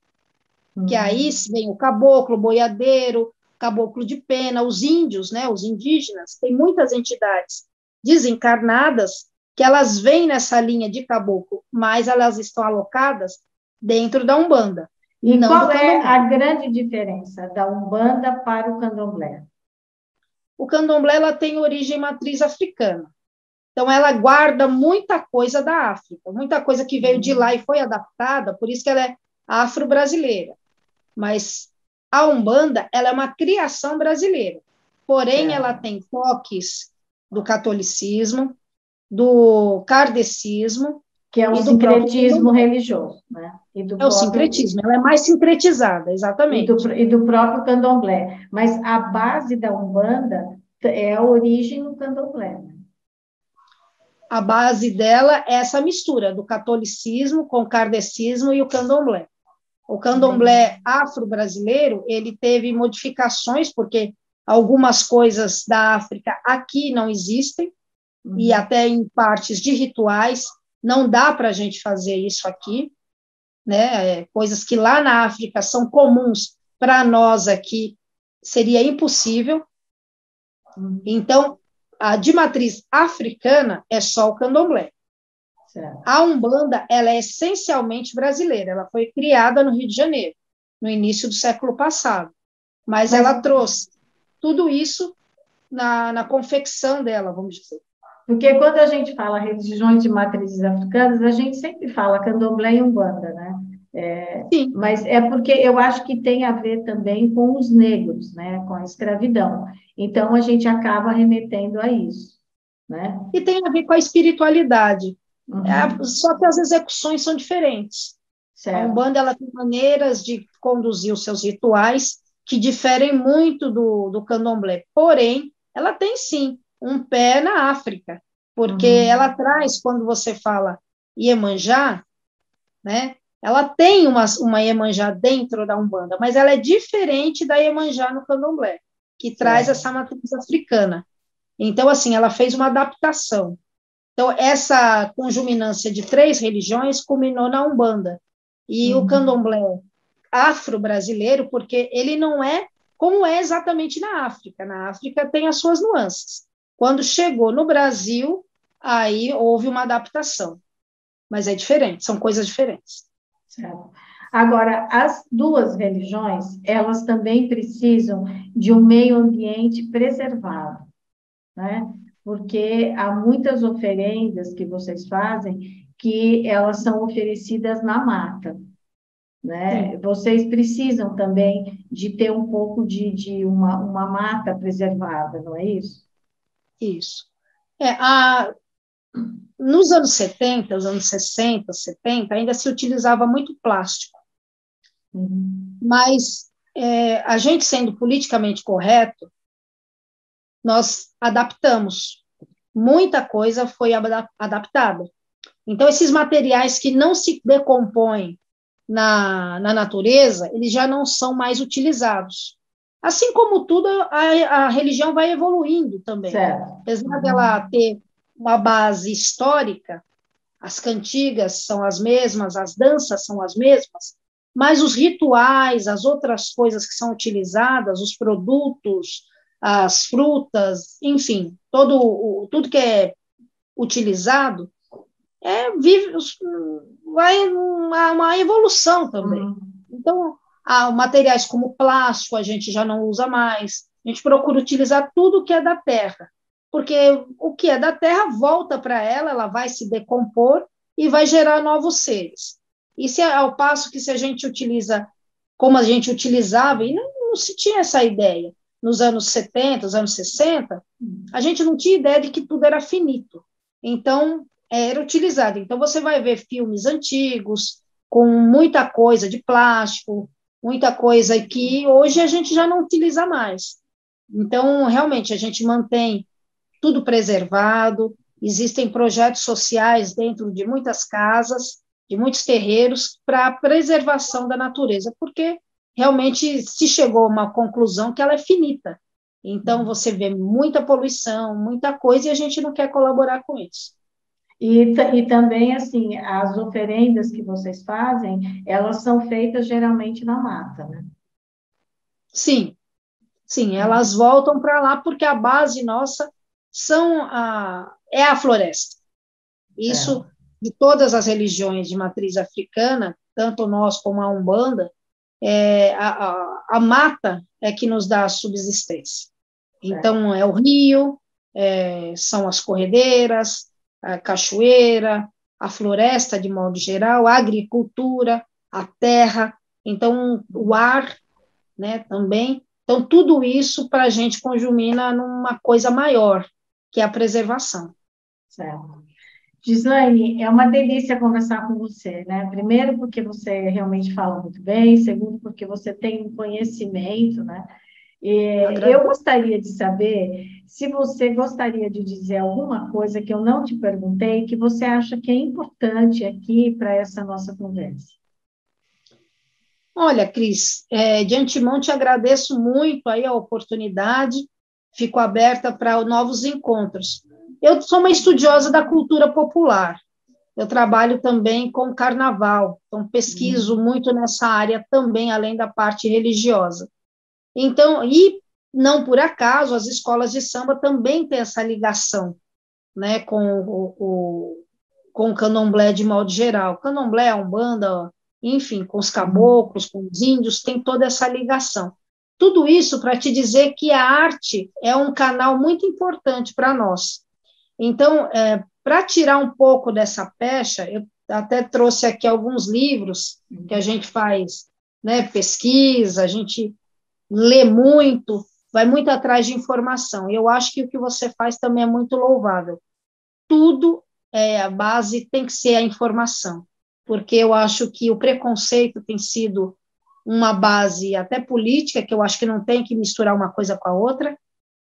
que aí Uhum. vem o caboclo, o boiadeiro, caboclo de pena, os índios, né, os indígenas, tem muitas entidades desencarnadas que elas vêm nessa linha de caboclo, mas elas estão alocadas dentro da Umbanda, E não do qual é candomblé. a grande diferença da Umbanda para o candomblé? O candomblé ela tem origem matriz africana, então ela guarda muita coisa da África, muita coisa que veio de lá Uhum. e foi adaptada, por isso que ela é afro-brasileira. Mas a Umbanda, ela é uma criação brasileira, porém ela Certo. tem toques do catolicismo, do kardecismo Que é o e do próprio sincretismo candomblé. religioso, né? E do É o próprio, sincretismo, ela é mais sincretizada, e do, exatamente. e do próprio candomblé. Mas a base da Umbanda é a origem do candomblé, né? A base dela é essa mistura do catolicismo com o kardecismo e o candomblé. O Entendi. candomblé afro-brasileiro, ele teve modificações, porque algumas coisas da África aqui não existem, e Uhum. até em partes de rituais, não dá para a gente fazer isso aqui, né? Coisas que lá na África são comuns, para nós aqui seria impossível. Uhum. Então, a de matriz africana é só o candomblé. Certo. A Umbanda, ela é essencialmente brasileira, ela foi criada no Rio de Janeiro, no início do século passado, mas Mas ela trouxe tudo isso na confecção dela, vamos dizer. porque quando a gente fala religiões de matrizes africanas, a gente sempre fala candomblé e umbanda, né? Sim, Mas é porque eu acho que tem a ver também com os negros, né? Com a escravidão. Então a gente acaba remetendo a isso, né? e tem a ver com a espiritualidade. Uhum. Só que as execuções são diferentes. A Certo. Umbanda ela tem maneiras de conduzir os seus rituais que diferem muito do candomblé. Porém, ela tem sim um pé na África, porque ela Uhum. traz, quando você fala Iemanjá, né? Ela tem uma Iemanjá dentro da Umbanda, mas ela é diferente da Iemanjá no candomblé, que traz Certo. essa matriz africana. Então, assim, ela fez uma adaptação. Então, essa conjuminância de três religiões culminou na Umbanda. E o Uhum. candomblé afro-brasileiro, porque ele não é como é exatamente na África. Na África tem as suas nuances. Quando chegou no Brasil, aí houve uma adaptação. Mas é diferente, são coisas diferentes. Certo. Agora, as duas religiões, elas também precisam de um meio ambiente preservado, né? Porque há muitas oferendas que vocês fazem que elas são oferecidas na mata, né? Sim, Vocês precisam também de ter um pouco de uma mata preservada, não é isso? isso. É, nos anos 70, os anos 60, 70, ainda se utilizava muito plástico, Uhum. mas a gente sendo politicamente correto, nós adaptamos. Muita coisa foi adaptada. Então, esses materiais que não se decompõem na natureza, eles já não são mais utilizados. Assim como tudo, a religião vai evoluindo também. Certo. Apesar dela ter uma base histórica, as cantigas são as mesmas, as danças são as mesmas, mas os rituais, as outras coisas que são utilizadas, os produtos, as frutas, enfim, tudo que é utilizado, vai uma evolução também. Então, materiais como plástico a gente já não usa mais, a gente procura utilizar tudo que é da terra, porque o que é da terra volta para ela vai se decompor e vai gerar novos seres. E ao passo que se a gente utiliza como a gente utilizava, e não se tinha essa ideia, nos anos 70, os anos 60, a gente não tinha ideia de que tudo era finito. Então, era utilizado. Então, você vai ver filmes antigos, com muita coisa de plástico, muita coisa que hoje a gente já não utiliza mais. Então, realmente, a gente mantém tudo preservado, existem projetos sociais dentro de muitas casas, de muitos terreiros, para a preservação da natureza, porque realmente se chegou a uma conclusão que ela é finita. Então, você vê muita poluição, muita coisa, e a gente não quer colaborar com isso. E também, assim, as oferendas que vocês fazem, elas são feitas geralmente na mata, né? Sim, sim, elas voltam para lá porque a base nossa é a floresta. Isso, de todas as religiões de matriz africana, tanto nós como a Umbanda, a mata é que nos dá a subsistência. Então, é o rio, são as corredeiras, a cachoeira, a floresta de modo geral, a agricultura, a terra, então o ar, né, também. Então, tudo isso para a gente conjumina numa coisa maior, que é a preservação. Certo. Gislaine, é uma delícia conversar com você, né? Primeiro, porque você realmente fala muito bem, segundo, porque você tem um conhecimento, né? Eu gostaria de saber se você gostaria de dizer alguma coisa que eu não te perguntei, que você acha que é importante aqui para essa nossa conversa. Olha, Cris, de antemão te agradeço muito aí a oportunidade, fico aberta para novos encontros. Eu sou uma estudiosa da cultura popular, eu trabalho também com carnaval, então pesquiso muito nessa área também, além da parte religiosa. Então, e não por acaso, as escolas de samba também têm essa ligação, né, com o candomblé de modo geral. Candomblé, a Umbanda, enfim, com os caboclos, com os índios, tem toda essa ligação. Tudo isso para te dizer que a arte é um canal muito importante para nós. Então, para tirar um pouco dessa pecha, eu até trouxe aqui alguns livros que a gente faz, né, pesquisa, a gente lê muito, vai muito atrás de informação. E eu acho que o que você faz também é muito louvável. Tudo, a base tem que ser a informação, porque eu acho que o preconceito tem sido uma base até política, que eu acho que não tem que misturar uma coisa com a outra,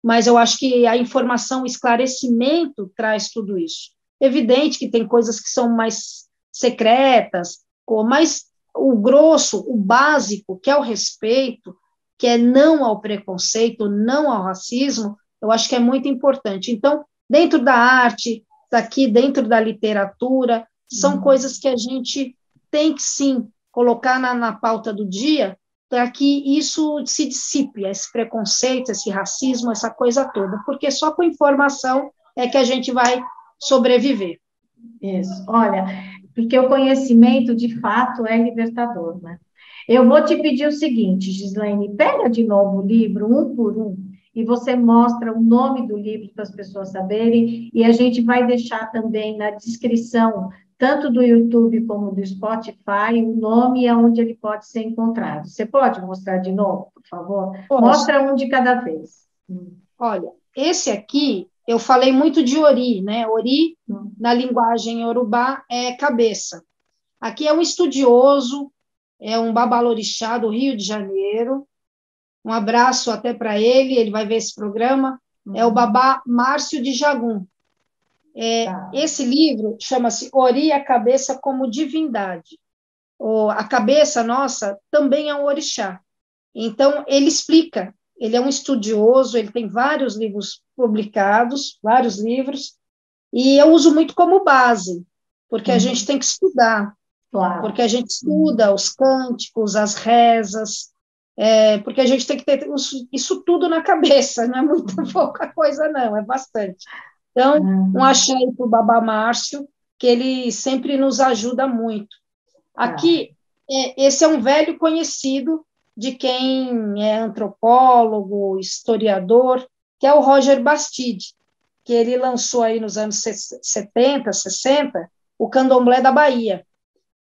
mas eu acho que a informação, o esclarecimento traz tudo isso. Evidente que tem coisas que são mais secretas, mas o grosso, o básico, que é o respeito, que é não ao preconceito, não ao racismo, eu acho que é muito importante. Então, dentro da arte, aqui dentro da literatura, são coisas que a gente tem que, sim, colocar na pauta do dia, para que isso se dissipe, esse preconceito, esse racismo, essa coisa toda, porque só com informação é que a gente vai sobreviver. Isso, olha, porque o conhecimento, de fato, é libertador, né? Eu vou te pedir o seguinte, Gislaine, pega de novo o livro, um por um, e você mostra o nome do livro para as pessoas saberem, e a gente vai deixar também na descrição, tanto do YouTube como do Spotify, o nome e aonde ele pode ser encontrado. Você pode mostrar de novo, por favor? Posso. Mostra um de cada vez. Olha, esse aqui, eu falei muito de Ori, né? Ori, na linguagem iorubá, é cabeça. Aqui é um estudioso, é um babalorixá do Rio de Janeiro. Um abraço até para ele vai ver esse programa. É o Babá Márcio de Jagum. Esse livro chama-se Ori, a Cabeça como Divindade. a cabeça nossa também é um orixá. Então, ele explica, ele é um estudioso, ele tem vários livros publicados, vários livros, e eu uso muito como base, porque a gente tem que estudar, Claro. porque a gente estuda os cânticos, as rezas, porque a gente tem que ter isso tudo na cabeça, não é muito pouca coisa, não, é bastante. Então, um axé para o Babá Márcio, que ele sempre nos ajuda muito. Aqui, esse é um velho conhecido de quem é antropólogo, historiador, que é o Roger Bastide, que ele lançou aí nos anos 70, 60, o Candomblé da Bahia.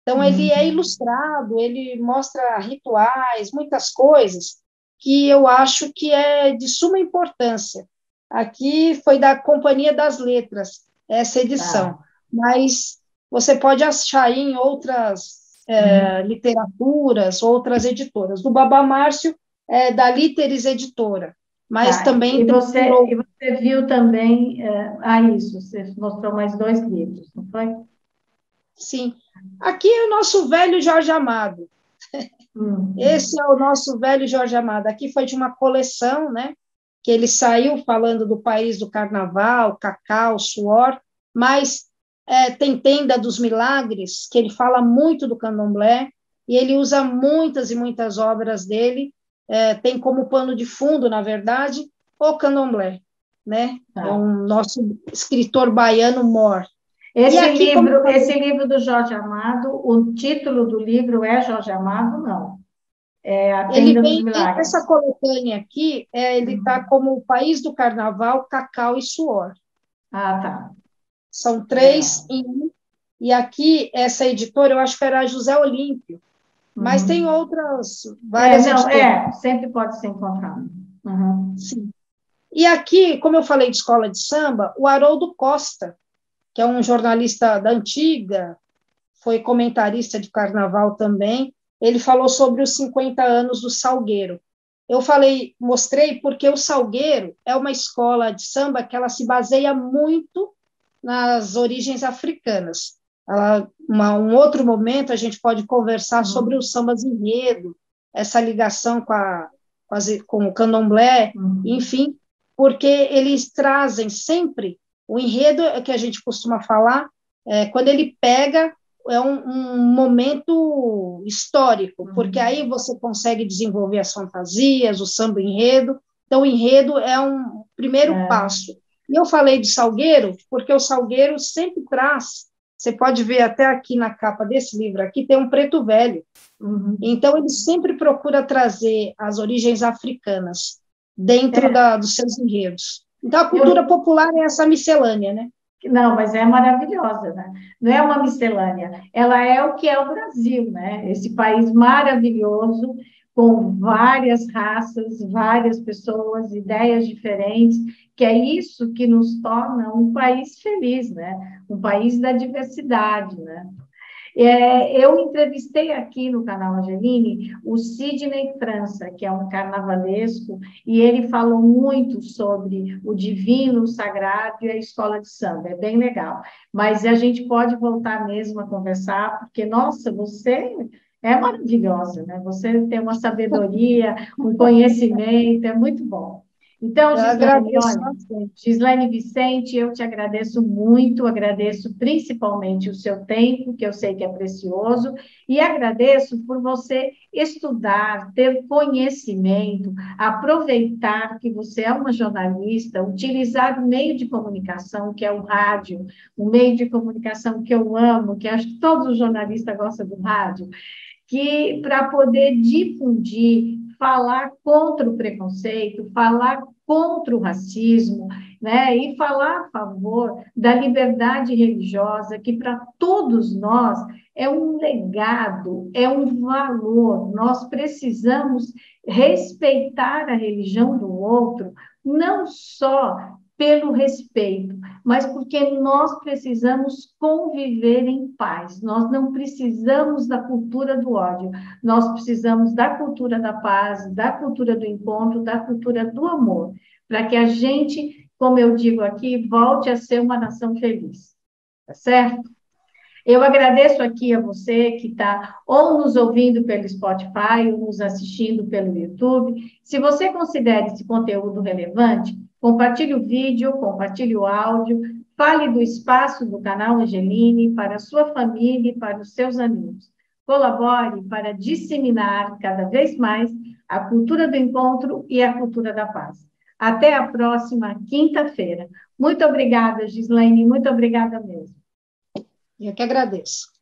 Então, ele é ilustrado, ele mostra rituais, muitas coisas que eu acho que é de suma importância. Aqui foi da Companhia das Letras, essa edição, mas você pode achar aí em outras literaturas, outras editoras. Do Babá Márcio, da Líteres Editora, mas também e tem... você viu também, isso, você mostrou mais 2 livros, não foi? Sim. Aqui é o nosso velho Jorge Amado. Esse é o nosso velho Jorge Amado. Aqui foi de uma coleção, né? Que ele saiu falando do país do carnaval, cacau, suor, mas tem Tenda dos Milagres, que ele fala muito do candomblé, e ele usa muitas e muitas obras dele, tem como pano de fundo, na verdade, o candomblé, né? É um nosso escritor baiano mor. Esse livro do Jorge Amado, o título do livro é Jorge Amado, não? É A Tenda dos Milagres. Essa coletânea aqui, ele está como o País do Carnaval, Cacau e Suor. Ah, tá. São 3 em 1. E aqui, essa editora, eu acho que era a José Olímpio, mas tem outras, várias editoras. Sempre pode ser encontrado. Sim. E aqui, como eu falei de escola de samba, o Haroldo Costa, que é um jornalista da antiga, foi comentarista de carnaval também, ele falou sobre os 50 anos do Salgueiro. Eu mostrei porque o Salgueiro é uma escola de samba que ela se baseia muito nas origens africanas. Um outro momento a gente pode conversar sobre os sambas enredo, essa ligação com o candomblé, enfim, porque eles trazem sempre o enredo que a gente costuma falar, quando ele pega um momento histórico, porque aí você consegue desenvolver as fantasias, o samba enredo. Então, o enredo é um primeiro passo. E eu falei de Salgueiro, porque o Salgueiro sempre traz, você pode ver até aqui na capa desse livro aqui, tem um preto velho. Então, ele sempre procura trazer as origens africanas dentro dos seus enredos. Então, a cultura popular é essa miscelânea, né? Não, mas é maravilhosa, né? Não é uma miscelânea, ela é o que é o Brasil, né? Esse país maravilhoso, com várias raças, várias pessoas, ideias diferentes, que é isso que nos torna um país feliz, né? Um país da diversidade, né? Eu entrevistei aqui no canal Angeline o Sidney França, que é um carnavalesco, e ele falou muito sobre o divino, o sagrado e a escola de samba. É bem legal. Mas a gente pode voltar mesmo a conversar, porque, nossa, você é maravilhosa, né? Você tem uma sabedoria, um conhecimento, é muito bom. Então, Gislaine Vicente, eu te agradeço muito, agradeço principalmente o seu tempo, que eu sei que é precioso, e agradeço por você estudar, ter conhecimento, aproveitar que você é uma jornalista, utilizar o meio de comunicação, que é o rádio, um meio de comunicação que eu amo, que acho que todos os jornalistas gostam do rádio, que para poder difundir, falar contra o preconceito, falar contra o racismo, né? E falar a favor da liberdade religiosa, que para todos nós é um legado, é um valor. Nós precisamos respeitar a religião do outro, não só pelo respeito, mas porque nós precisamos conviver em paz. Nós não precisamos da cultura do ódio, nós precisamos da cultura da paz, da cultura do encontro, da cultura do amor, para que a gente, como eu digo aqui, volte a ser uma nação feliz. Tá certo? Eu agradeço aqui a você que está ou nos ouvindo pelo Spotify ou nos assistindo pelo YouTube. Se você considera esse conteúdo relevante, compartilhe o vídeo, compartilhe o áudio, fale do espaço do canal Angeline para a sua família e para os seus amigos. Colabore para disseminar cada vez mais a cultura do encontro e a cultura da paz. Até a próxima quinta-feira. Muito obrigada, Gislaine, muito obrigada mesmo. Eu que agradeço.